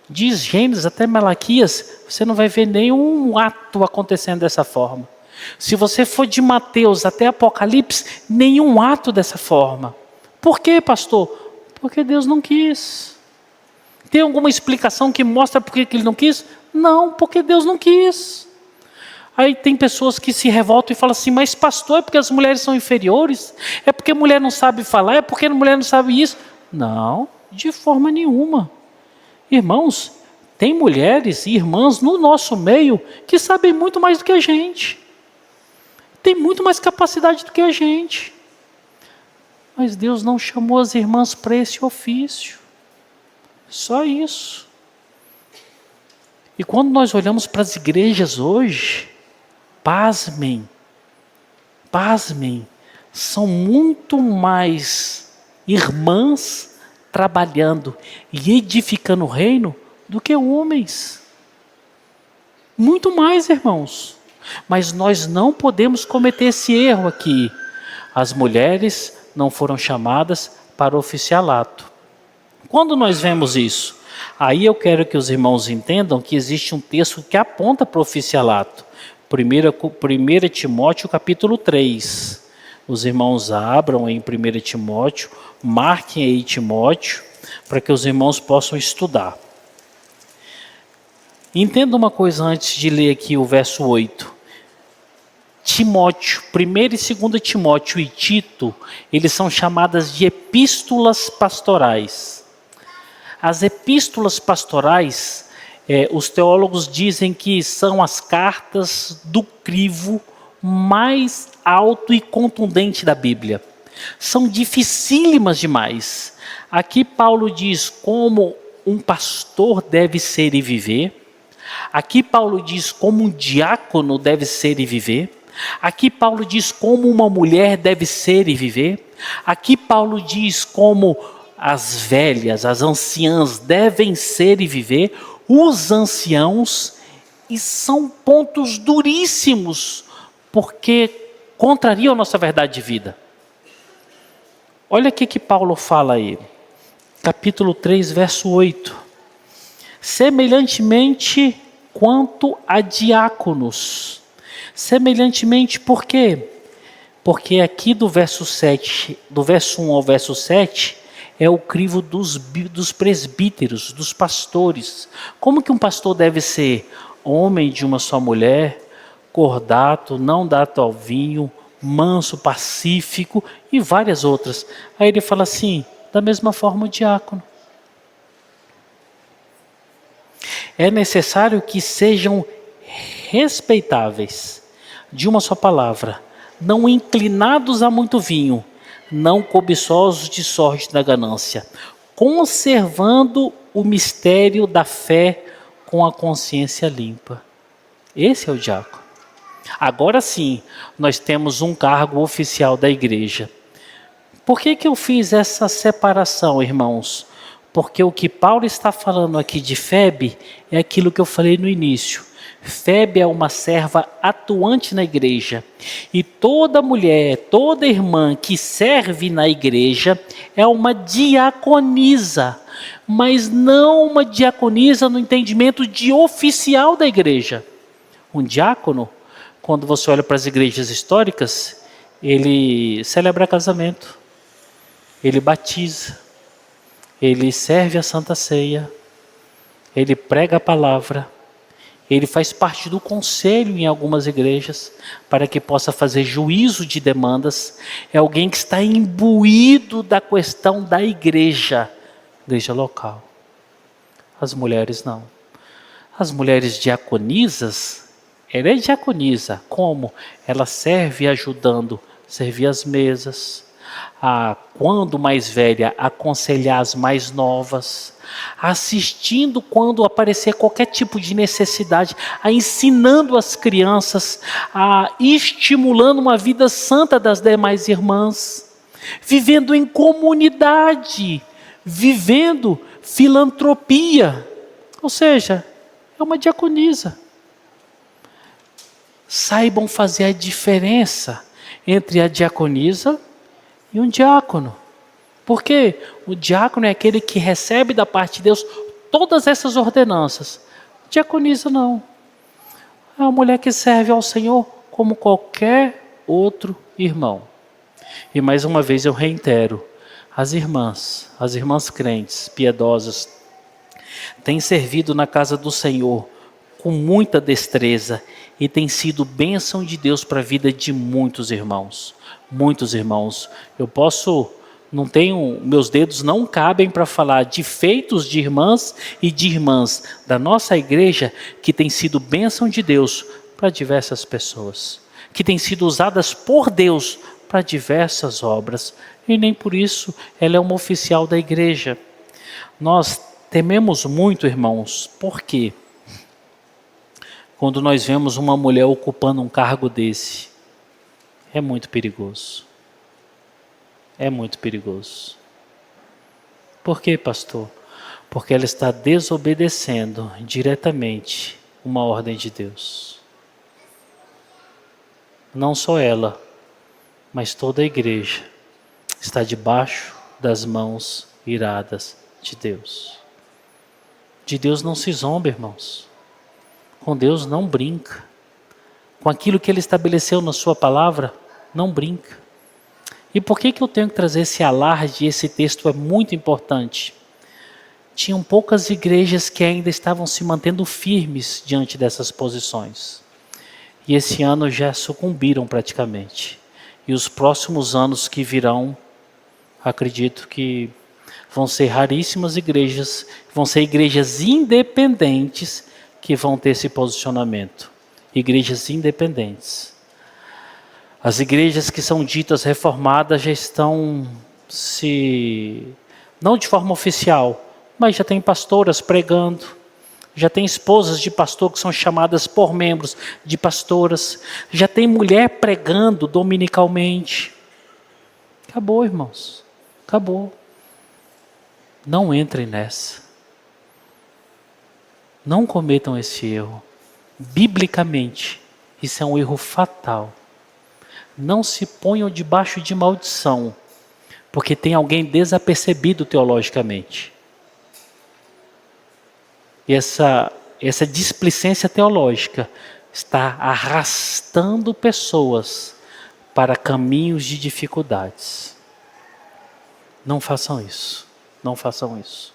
de Gênesis até Malaquias, você não vai ver nenhum ato acontecendo dessa forma. Se você for de Mateus até Apocalipse, nenhum ato dessa forma. Por quê, pastor? Porque Deus não quis. Tem alguma explicação que mostra por que Ele não quis? Não, porque Deus não quis. Aí tem pessoas que se revoltam e falam assim, mas pastor, é porque as mulheres são inferiores? É porque a mulher não sabe falar? É porque a mulher não sabe isso? Não, de forma nenhuma. Irmãos, tem mulheres e irmãs no nosso meio que sabem muito mais do que a gente. tem muito mais capacidade do que a gente. Mas Deus não chamou as irmãs para esse ofício. Só isso. E quando nós olhamos para as igrejas hoje, pasmem, são muito mais irmãs trabalhando e edificando o reino do que homens. Muito mais, irmãos. Mas nós não podemos cometer esse erro aqui. As mulheres não foram chamadas para o oficialato. Quando nós vemos isso, aí eu quero que os irmãos entendam que existe um texto que aponta para o oficialato. 1 Timóteo capítulo 3. Os irmãos abram em 1 Timóteo, marquem aí Timóteo, para que os irmãos possam estudar. Entenda uma coisa antes de ler aqui o verso 8. Timóteo, 1 e 2 Timóteo e Tito, eles são chamadas de epístolas pastorais. As epístolas pastorais, os teólogos dizem que são as cartas do crivo mais alto e contundente da Bíblia. São dificílimas demais. Aqui Paulo diz como um pastor deve ser e viver. Aqui Paulo diz como um diácono deve ser e viver. Aqui Paulo diz como uma mulher deve ser e viver. Aqui Paulo diz como as velhas, as anciãs devem ser e viver. Os anciãos, e são pontos duríssimos, porque contrariam a nossa verdade de vida. Olha o que Paulo fala aí. Capítulo 3, verso 8. Semelhantemente quanto a diáconos. Semelhantemente por quê? Porque aqui do verso 1 ao verso 7, é o crivo dos presbíteros, dos pastores. Como que um pastor deve ser? Homem de uma só mulher, cordato, não dato ao vinho, manso, pacífico e várias outras. Aí ele fala assim, da mesma forma o diácono. É necessário que sejam respeitáveis, de uma só palavra, não inclinados a muito vinho, não cobiçosos de sorte da ganância, conservando o mistério da fé com a consciência limpa. Esse é o diácono. Agora sim, nós temos um cargo oficial da igreja. Por que eu fiz essa separação, irmãos? Porque o que Paulo está falando aqui de Febe é aquilo que eu falei no início. Febe é uma serva atuante na igreja. E toda mulher, toda irmã que serve na igreja é uma diaconisa. Mas não uma diaconisa no entendimento de oficial da igreja. Um diácono, quando você olha para as igrejas históricas, ele celebra casamento, ele batiza, ele serve a Santa Ceia, ele prega a palavra, ele faz parte do conselho em algumas igrejas, para que possa fazer juízo de demandas. É alguém que está imbuído da questão da igreja local. As mulheres não. As mulheres diaconisas, ela é diaconisa. Como? Ela serve ajudando, servir as mesas, quando mais velha, aconselhar as mais novas, assistindo quando aparecer qualquer tipo de necessidade, ensinando as crianças, estimulando uma vida santa das demais irmãs, vivendo em comunidade, vivendo filantropia, ou seja, é uma diaconisa. Saibam fazer a diferença entre a diaconisa e um diácono. Porque o diácono é aquele que recebe da parte de Deus todas essas ordenanças. Diaconisa não. É uma mulher que serve ao Senhor como qualquer outro irmão. E mais uma vez eu reitero, as irmãs crentes, piedosas, têm servido na casa do Senhor com muita destreza e tem sido bênção de Deus para a vida de muitos irmãos. Muitos irmãos. Meus dedos não cabem para falar de feitos de irmãs e de irmãs da nossa igreja que tem sido bênção de Deus para diversas pessoas. que têm sido usadas por Deus para diversas obras. E nem por isso ela é uma oficial da igreja. Nós tememos muito, irmãos, por quê? Quando nós vemos uma mulher ocupando um cargo desse, é muito perigoso. É muito perigoso. Por quê, pastor? Porque ela está desobedecendo diretamente uma ordem de Deus. Não só ela, mas toda a igreja está debaixo das mãos iradas de Deus. De Deus não se zomba, irmãos. Com Deus não brinca. Com aquilo que Ele estabeleceu na sua palavra, não brinca. E por que eu tenho que trazer esse alarde? Esse texto é muito importante. Tinham poucas igrejas que ainda estavam se mantendo firmes diante dessas posições. E esse ano já sucumbiram praticamente. E os próximos anos que virão, acredito que vão ser raríssimas igrejas, vão ser igrejas independentes que vão ter esse posicionamento. Igrejas independentes. As igrejas que são ditas reformadas já estão não de forma oficial, mas já tem pastoras pregando, já tem esposas de pastor que são chamadas por membros de pastoras, já tem mulher pregando dominicalmente. Acabou, irmãos, acabou. Não entrem nessa. Não cometam esse erro. Biblicamente, isso é um erro fatal. Não se ponham debaixo de maldição, porque tem alguém desapercebido teologicamente. E essa displicência teológica está arrastando pessoas para caminhos de dificuldades. Não façam isso. Não façam isso.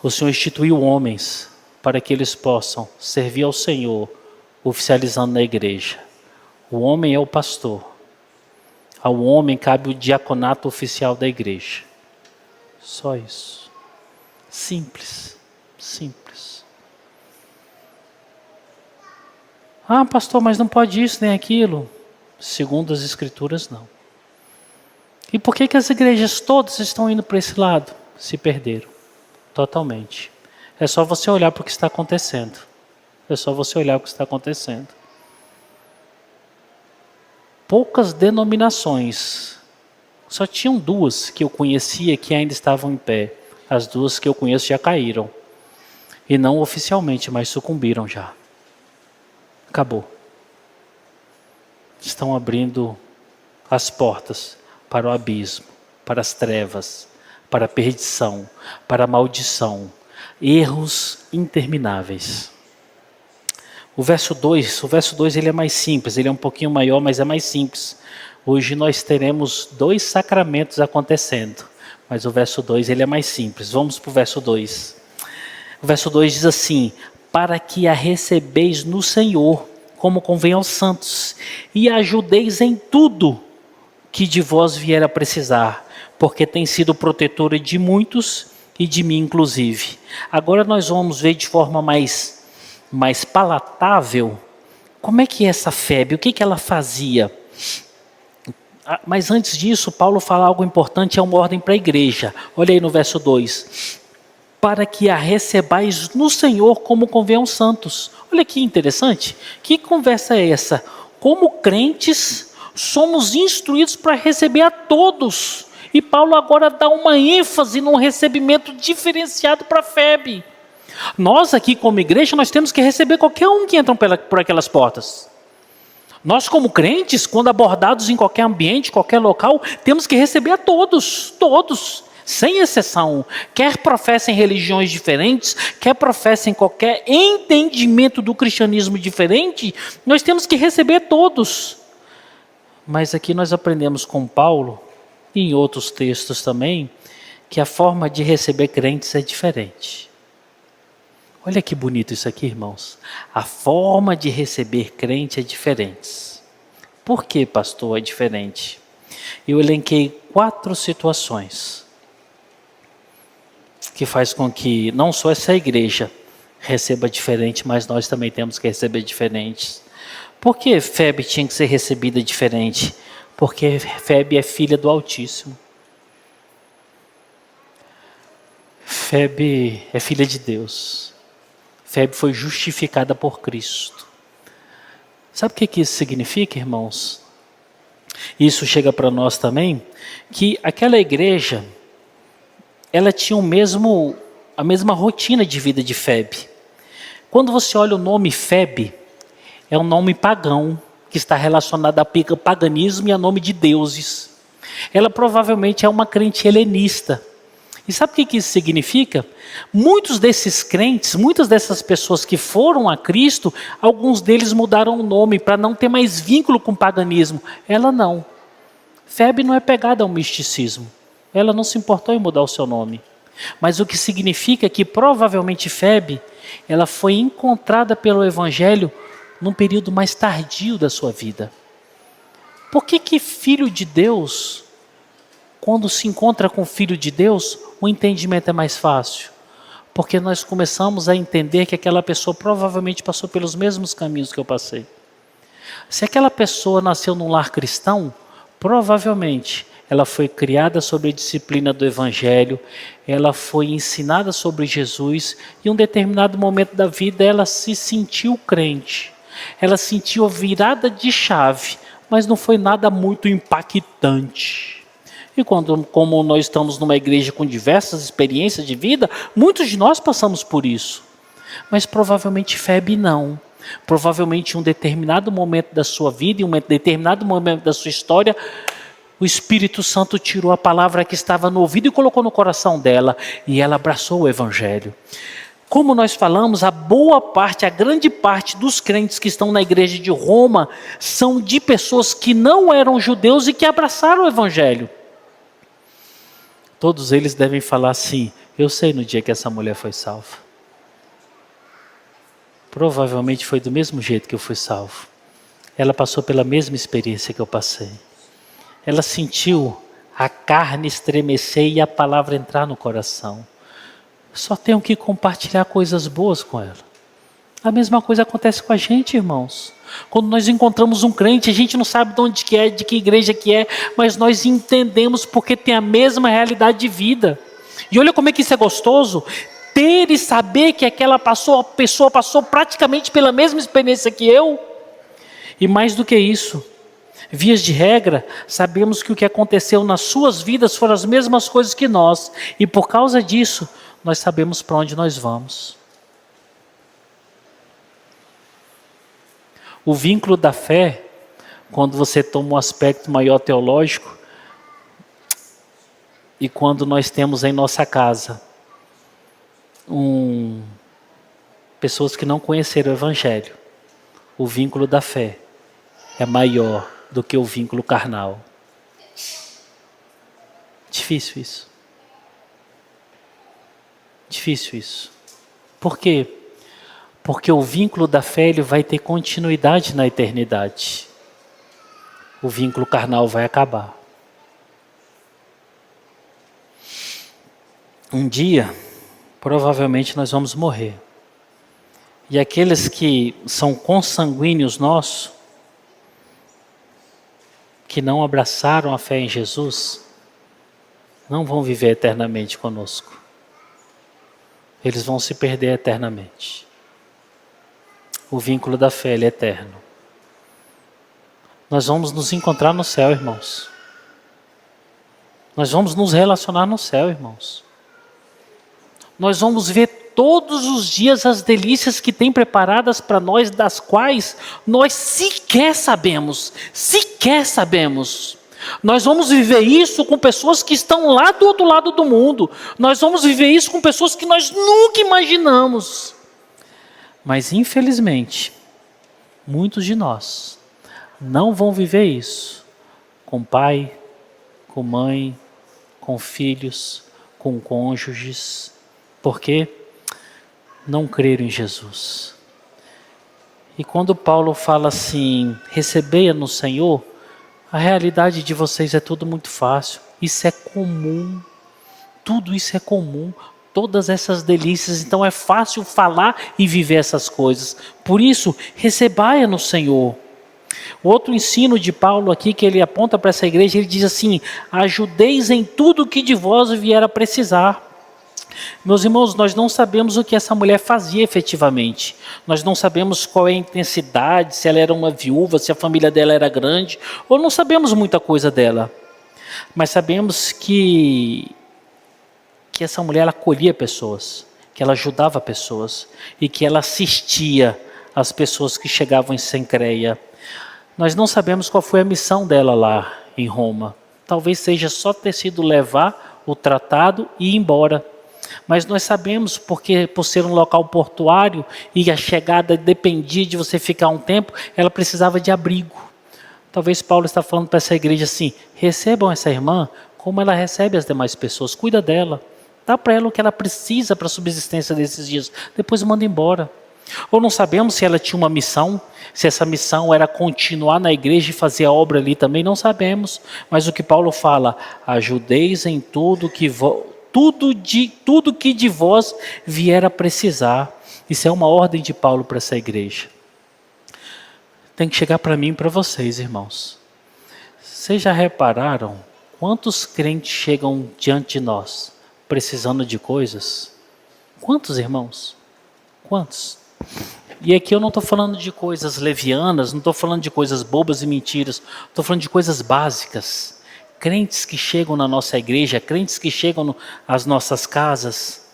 O Senhor instituiu homens para que eles possam servir ao Senhor, oficializando na igreja. O homem é o pastor. Ao homem cabe o diaconato oficial da igreja. Só isso. Simples. Simples. Ah, pastor, mas não pode isso nem aquilo. Segundo as Escrituras, não. E por que as igrejas todas estão indo para esse lado? Se perderam. Totalmente. É só você olhar para o que está acontecendo. É só você olhar o que está acontecendo. Poucas denominações. Só tinham duas que eu conhecia que ainda estavam em pé. As duas que eu conheço já caíram. E não oficialmente, mas sucumbiram já. Acabou. Estão abrindo as portas para o abismo, para as trevas, para a perdição, para a maldição. Erros intermináveis. O verso 2 ele é mais simples, ele é um pouquinho maior, mas é mais simples. Hoje nós teremos 2 sacramentos acontecendo, mas o verso 2 ele é mais simples. Vamos para o verso 2. O verso 2 diz assim: para que a recebeis no Senhor, como convém aos santos, e ajudeis em tudo que de vós vier a precisar, porque tem sido protetora de muitos e de mim inclusive. Agora nós vamos ver de forma mais palatável como é que é essa Febe, o que ela fazia. Mas antes disso, Paulo fala algo importante, é uma ordem para a igreja. Olha aí no verso 2. Para que a recebais no Senhor como convém aos santos. Olha que interessante. Que conversa é essa? Como crentes, somos instruídos para receber a todos. E Paulo agora dá uma ênfase num recebimento diferenciado para a Febe. Nós aqui como igreja, nós temos que receber qualquer um que entra por aquelas portas. Nós como crentes, quando abordados em qualquer ambiente, qualquer local, temos que receber a todos, sem exceção. Quer professem religiões diferentes, quer professem qualquer entendimento do cristianismo diferente, nós temos que receber todos. Mas aqui nós aprendemos com Paulo, e em outros textos também, que a forma de receber crentes é diferente. Olha que bonito isso aqui, irmãos. A forma de receber crente é diferente. Por que, pastor, é diferente? Eu elenquei 4 situações que faz com que não só essa igreja receba diferente, mas nós também temos que receber diferentes. Por que Febe tinha que ser recebida diferente? Porque Febe é filha do Altíssimo. Febe é filha de Deus. Febe foi justificada por Cristo. Sabe o que isso significa, irmãos? Isso chega para nós também, que aquela igreja, ela tinha a mesma rotina de vida de Febe. Quando você olha o nome Febe, é um nome pagão, que está relacionado ao paganismo e a nome de deuses. Ela provavelmente é uma crente helenista. E sabe o que isso significa? Muitos desses crentes, muitas dessas pessoas que foram a Cristo, alguns deles mudaram o nome para não ter mais vínculo com o paganismo. Ela não. Febe não é pegada ao misticismo. Ela não se importou em mudar o seu nome. Mas o que significa que provavelmente Febe, ela foi encontrada pelo Evangelho num período mais tardio da sua vida. Por que filho de Deus, quando se encontra com o Filho de Deus, o entendimento é mais fácil? Porque nós começamos a entender que aquela pessoa provavelmente passou pelos mesmos caminhos que eu passei. Se aquela pessoa nasceu num lar cristão, provavelmente ela foi criada sob a disciplina do Evangelho, ela foi ensinada sobre Jesus, e em um determinado momento da vida ela se sentiu crente. Ela sentiu a virada de chave, mas não foi nada muito impactante. E como nós estamos numa igreja com diversas experiências de vida, muitos de nós passamos por isso. Mas provavelmente Febe não. Provavelmente em um determinado momento da sua vida, em um determinado momento da sua história, o Espírito Santo tirou a palavra que estava no ouvido e colocou no coração dela, e ela abraçou o Evangelho. Como nós falamos, a grande parte dos crentes que estão na igreja de Roma são de pessoas que não eram judeus e que abraçaram o Evangelho. Todos eles devem falar assim: eu sei no dia que essa mulher foi salva. Provavelmente foi do mesmo jeito que eu fui salvo. Ela passou pela mesma experiência que eu passei. Ela sentiu a carne estremecer e a palavra entrar no coração. Só tenho que compartilhar coisas boas com ela. A mesma coisa acontece com a gente, irmãos. Quando nós encontramos um crente, a gente não sabe de onde que é, de que igreja que é, mas nós entendemos porque tem a mesma realidade de vida. E olha como é que isso é gostoso. Ter e saber que aquela pessoa passou praticamente pela mesma experiência que eu. E mais do que isso, vias de regra, sabemos que o que aconteceu nas suas vidas foram as mesmas coisas que nós. E por causa disso, nós sabemos para onde nós vamos. O vínculo da fé, quando você toma um aspecto maior teológico, e quando nós temos em nossa casa pessoas que não conheceram o Evangelho, o vínculo da fé é maior do que o vínculo carnal. Difícil isso. Difícil isso. Por quê? Porque o vínculo da fé ele vai ter continuidade na eternidade. O vínculo carnal vai acabar. Um dia, provavelmente nós vamos morrer. E aqueles que são consanguíneos nossos, que não abraçaram a fé em Jesus, não vão viver eternamente conosco. Eles vão se perder eternamente. O vínculo da fé ele é eterno. Nós vamos nos encontrar no céu, irmãos. Nós vamos nos relacionar no céu, irmãos. Nós vamos ver todos os dias as delícias que tem preparadas para nós, das quais nós sequer sabemos. Nós vamos viver isso com pessoas que estão lá do outro lado do mundo. Nós vamos viver isso com pessoas que nós nunca imaginamos. Mas infelizmente, muitos de nós não vão viver isso com pai, com mãe, com filhos, com cônjuges. Por quê? Não creram em Jesus. E quando Paulo fala assim, recebei-a no Senhor, a realidade de vocês é tudo muito fácil. Isso é comum. Tudo isso é comum. todas essas delícias. Então é fácil falar e viver essas coisas. Por isso, recebai no Senhor. O outro ensino de Paulo aqui, que ele aponta para essa igreja, ele diz assim: ajudeis em tudo que de vós vier a precisar. Meus irmãos, nós não sabemos o que essa mulher fazia efetivamente. Nós não sabemos qual é a intensidade, se ela era uma viúva, se a família dela era grande, ou não sabemos muita coisa dela. Mas sabemos que essa mulher ela acolhia pessoas, que ela ajudava pessoas e que ela assistia as pessoas que chegavam em Cencreia. Nós não sabemos qual foi a missão dela lá em Roma. Talvez seja só ter sido levar o tratado e ir embora. Mas nós sabemos, porque por ser um local portuário e a chegada dependia de você ficar um tempo, ela precisava de abrigo. Talvez Paulo está falando para essa igreja assim: recebam essa irmã como ela recebe as demais pessoas, cuida dela, dá para ela o que ela precisa para a subsistência desses dias, depois manda embora. Ou não sabemos se ela tinha uma missão, se essa missão era continuar na igreja e fazer a obra ali também, não sabemos. Mas o que Paulo fala: ajudeis em tudo que de vós vier a precisar. Isso é uma ordem de Paulo para essa igreja. Tem que chegar para mim e para vocês, irmãos. Vocês já repararam quantos crentes chegam diante de nós precisando de coisas? Quantos, irmãos? Quantos? E aqui eu não estou falando de coisas levianas, não estou falando de coisas bobas e mentiras, estou falando de coisas básicas. Crentes que chegam na nossa igreja, crentes que chegam às nossas casas.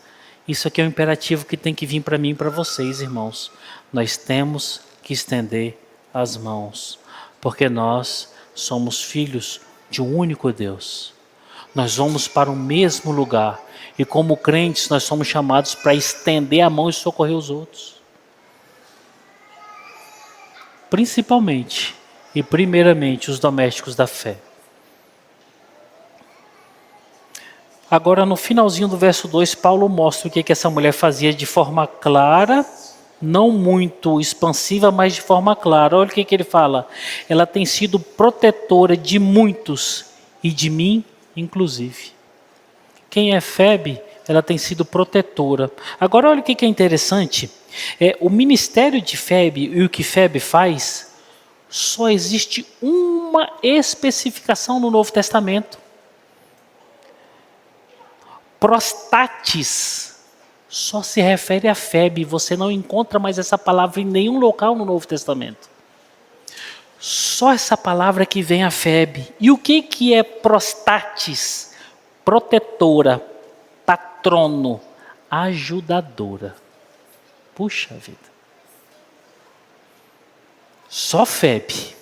Isso aqui é um imperativo que tem que vir para mim e para vocês, irmãos. Nós temos que estender as mãos, porque nós somos filhos de um único Deus. Nós vamos para o mesmo lugar e como crentes nós somos chamados para estender a mão e socorrer os outros. Principalmente e primeiramente os domésticos da fé. Agora no finalzinho do verso 2, Paulo mostra o que essa mulher fazia de forma clara, não muito expansiva, mas de forma clara. Olha o que ele fala: ela tem sido protetora de muitos e de mim inclusive. Quem é Febe, ela tem sido protetora. Agora olha o que é interessante, o ministério de Febe e o que Febe faz, só existe uma especificação no Novo Testamento. Prostatis só se refere a Febe, você não encontra mais essa palavra em nenhum local no Novo Testamento. Só essa palavra que vem a Febe. E o que é prostatis? Protetora, patrono, ajudadora. Puxa vida. Só Febe.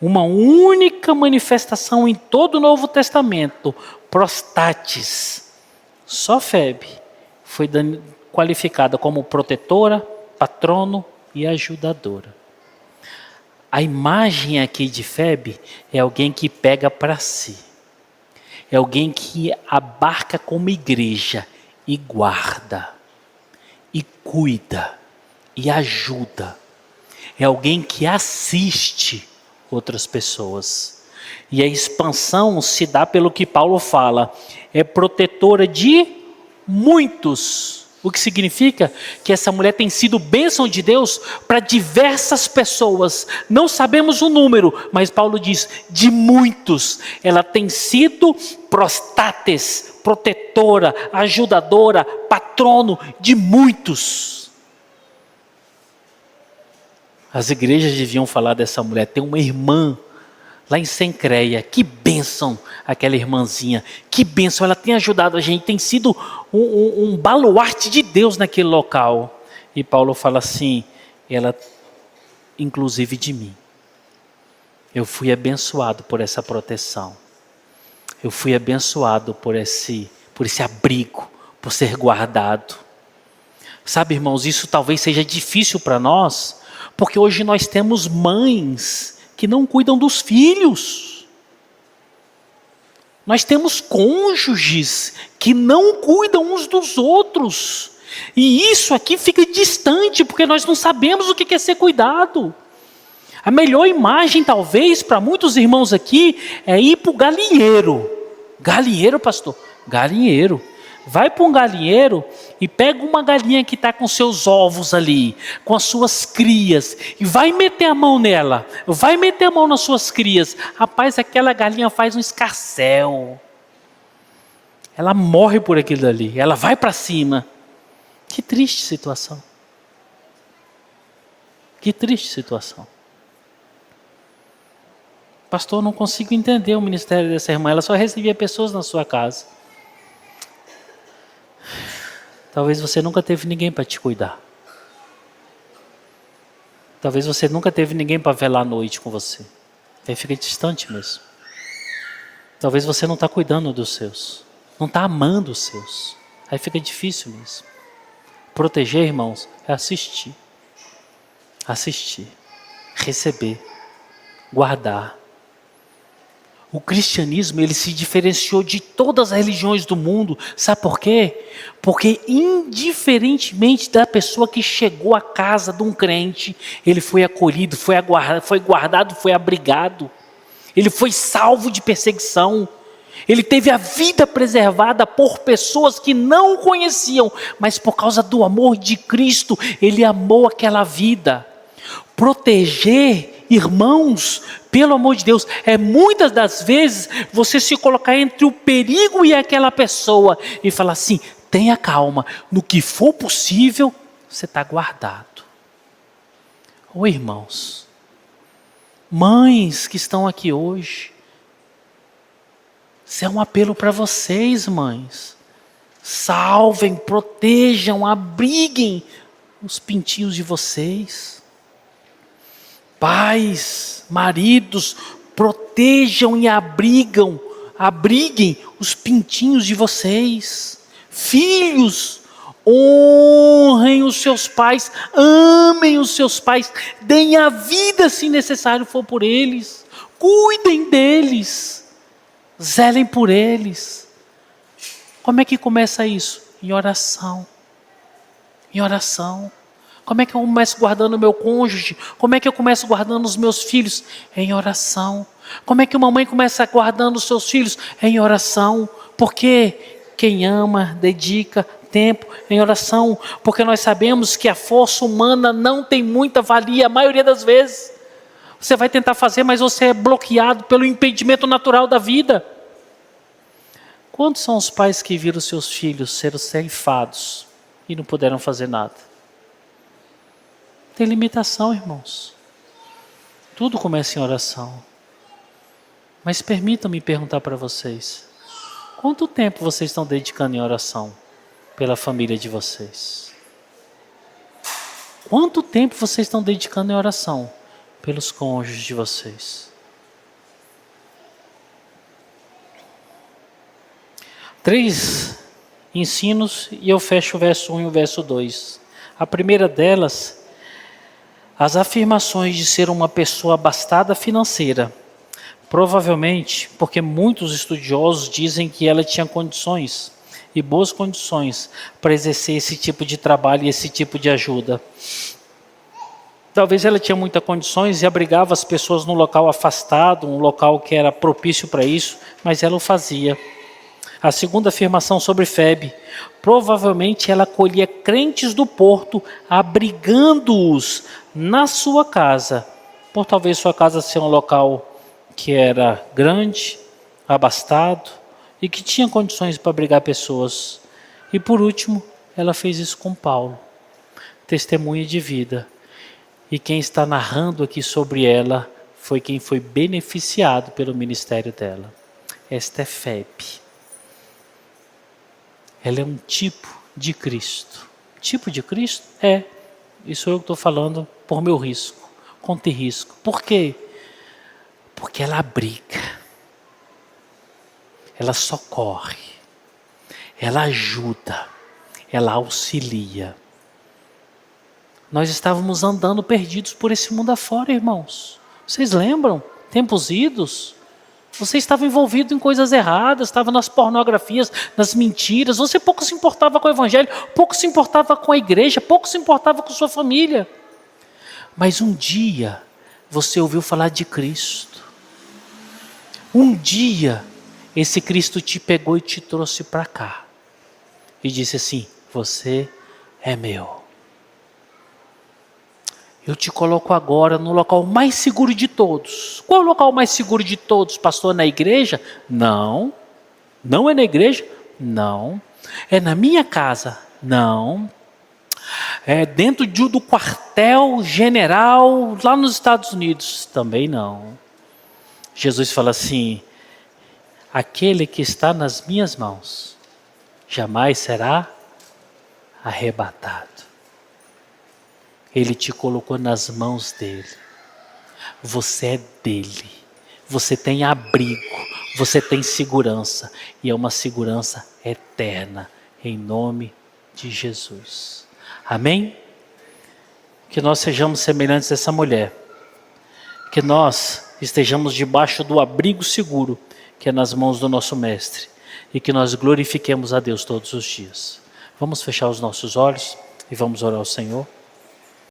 Uma única manifestação em todo o Novo Testamento. Prostatis. Só Febe foi qualificada como protetora, patrono e ajudadora. A imagem aqui de Febe é alguém que pega para si. É alguém que abarca como igreja e guarda, e cuida, e ajuda. É alguém que assiste outras pessoas. E a expansão se dá pelo que Paulo fala. É protetora de muitos. O que significa que essa mulher tem sido bênção de Deus para diversas pessoas. Não sabemos o número, mas Paulo diz, de muitos. Ela tem sido prostates, protetora, ajudadora, patrono de muitos. As igrejas deviam falar dessa mulher. Tem uma irmã lá em Cencreia, que bênção aquela irmãzinha, que bênção, ela tem ajudado a gente, tem sido um baluarte de Deus naquele local. E Paulo fala assim, ela inclusive de mim. Eu fui abençoado por essa proteção. Eu fui abençoado por esse abrigo, por ser guardado. Sabe, irmãos, isso talvez seja difícil para nós, porque hoje nós temos mães que não cuidam dos filhos. Nós temos cônjuges que não cuidam uns dos outros. E isso aqui fica distante, porque nós não sabemos o que é ser cuidado. A melhor imagem, talvez, para muitos irmãos aqui, é ir para o galinheiro. Galinheiro, pastor? Galinheiro. vai para um galinheiro e pega uma galinha que está com seus ovos ali, com as suas crias, e vai meter a mão nela, vai meter a mão nas suas crias. Rapaz, aquela galinha faz um escarcéu. Ela morre por aquilo ali, ela vai para cima. Que triste situação. Que triste situação. Pastor, não consigo entender o ministério dessa irmã, ela só recebia pessoas na sua casa. Talvez você nunca teve ninguém para te cuidar. Talvez você nunca teve ninguém para velar à noite com você. Aí fica distante mesmo. Talvez você não está cuidando dos seus. Não está amando os seus. Aí fica difícil mesmo. Proteger, irmãos, é assistir. Assistir. Receber. Guardar. O cristianismo, ele se diferenciou de todas as religiões do mundo. Sabe por quê? Porque indiferentemente da pessoa que chegou à casa de um crente, ele foi acolhido, foi guardado, foi abrigado. Ele foi salvo de perseguição. Ele teve a vida preservada por pessoas que não o conheciam, mas por causa do amor de Cristo, ele amou aquela vida. Proteger, irmãos, pelo amor de Deus, é muitas das vezes você se colocar entre o perigo e aquela pessoa e falar assim, tenha calma, no que for possível, você está guardado. Ô irmãos, mães que estão aqui hoje, isso é um apelo para vocês, mães. Salvem, protejam, abriguem os pintinhos de vocês. Pais, maridos, protejam e abriguem os pintinhos de vocês. Filhos, honrem os seus pais, amem os seus pais, deem a vida se necessário for por eles, cuidem deles, zelem por eles. Como é que começa isso? Em oração. Em oração. Como é que eu começo guardando o meu cônjuge? Como é que eu começo guardando os meus filhos? Em oração. Como é que uma mãe começa guardando os seus filhos? Em oração. Porque quem ama, dedica tempo em oração. Porque nós sabemos que a força humana não tem muita valia, a maioria das vezes. Você vai tentar fazer, mas você é bloqueado pelo impedimento natural da vida. Quantos são os pais que viram seus filhos serem ceifados e não puderam fazer nada? Tem limitação, irmãos. Tudo começa em oração. Mas permitam-me perguntar para vocês. Quanto tempo vocês estão dedicando em oração pela família de vocês? Quanto tempo vocês estão dedicando em oração pelos cônjuges de vocês? 3 ensinos e eu fecho o verso 1 e o verso 2. A primeira delas, as afirmações de ser uma pessoa abastada financeira. Provavelmente porque muitos estudiosos dizem que ela tinha condições e boas condições para exercer esse tipo de trabalho e esse tipo de ajuda. Talvez ela tinha muitas condições e abrigava as pessoas num local afastado, um local que era propício para isso, mas ela o fazia. A segunda afirmação sobre Febe, provavelmente ela acolhia crentes do porto, abrigando-os na sua casa, por talvez sua casa ser um local que era grande, abastado e que tinha condições para abrigar pessoas. E por último, ela fez isso com Paulo, testemunha de vida. E quem está narrando aqui sobre ela foi quem foi beneficiado pelo ministério dela. Esta é Febe. Ela é um tipo de Cristo. Tipo de Cristo? É. Isso eu estou falando por meu risco, com ter risco. Por quê? Porque ela abriga. Ela socorre. Ela ajuda. Ela auxilia. Nós estávamos andando perdidos por esse mundo afora, irmãos. Vocês lembram? Tempos idos. Você estava envolvido em coisas erradas, estava nas pornografias, nas mentiras. Você pouco se importava com o evangelho, pouco se importava com a igreja, pouco se importava com sua família. Mas um dia você ouviu falar de Cristo. Um dia esse Cristo te pegou e te trouxe para cá. e disse assim: você é meu. Eu te coloco agora no local mais seguro de todos. Qual é o local mais seguro de todos, pastor? Na igreja? Não. Não é na igreja? Não. É na minha casa? Não. É dentro do quartel general lá nos Estados Unidos? Também não. Jesus fala assim: aquele que está nas minhas mãos jamais será arrebatado. Ele te colocou nas mãos dele. Você é dele. Você tem abrigo. Você tem segurança. E é uma segurança eterna. Em nome de Jesus. Amém? Que nós sejamos semelhantes a essa mulher. Que nós estejamos debaixo do abrigo seguro, que é nas mãos do nosso Mestre. E que nós glorifiquemos a Deus todos os dias. Vamos fechar os nossos olhos e vamos orar ao Senhor.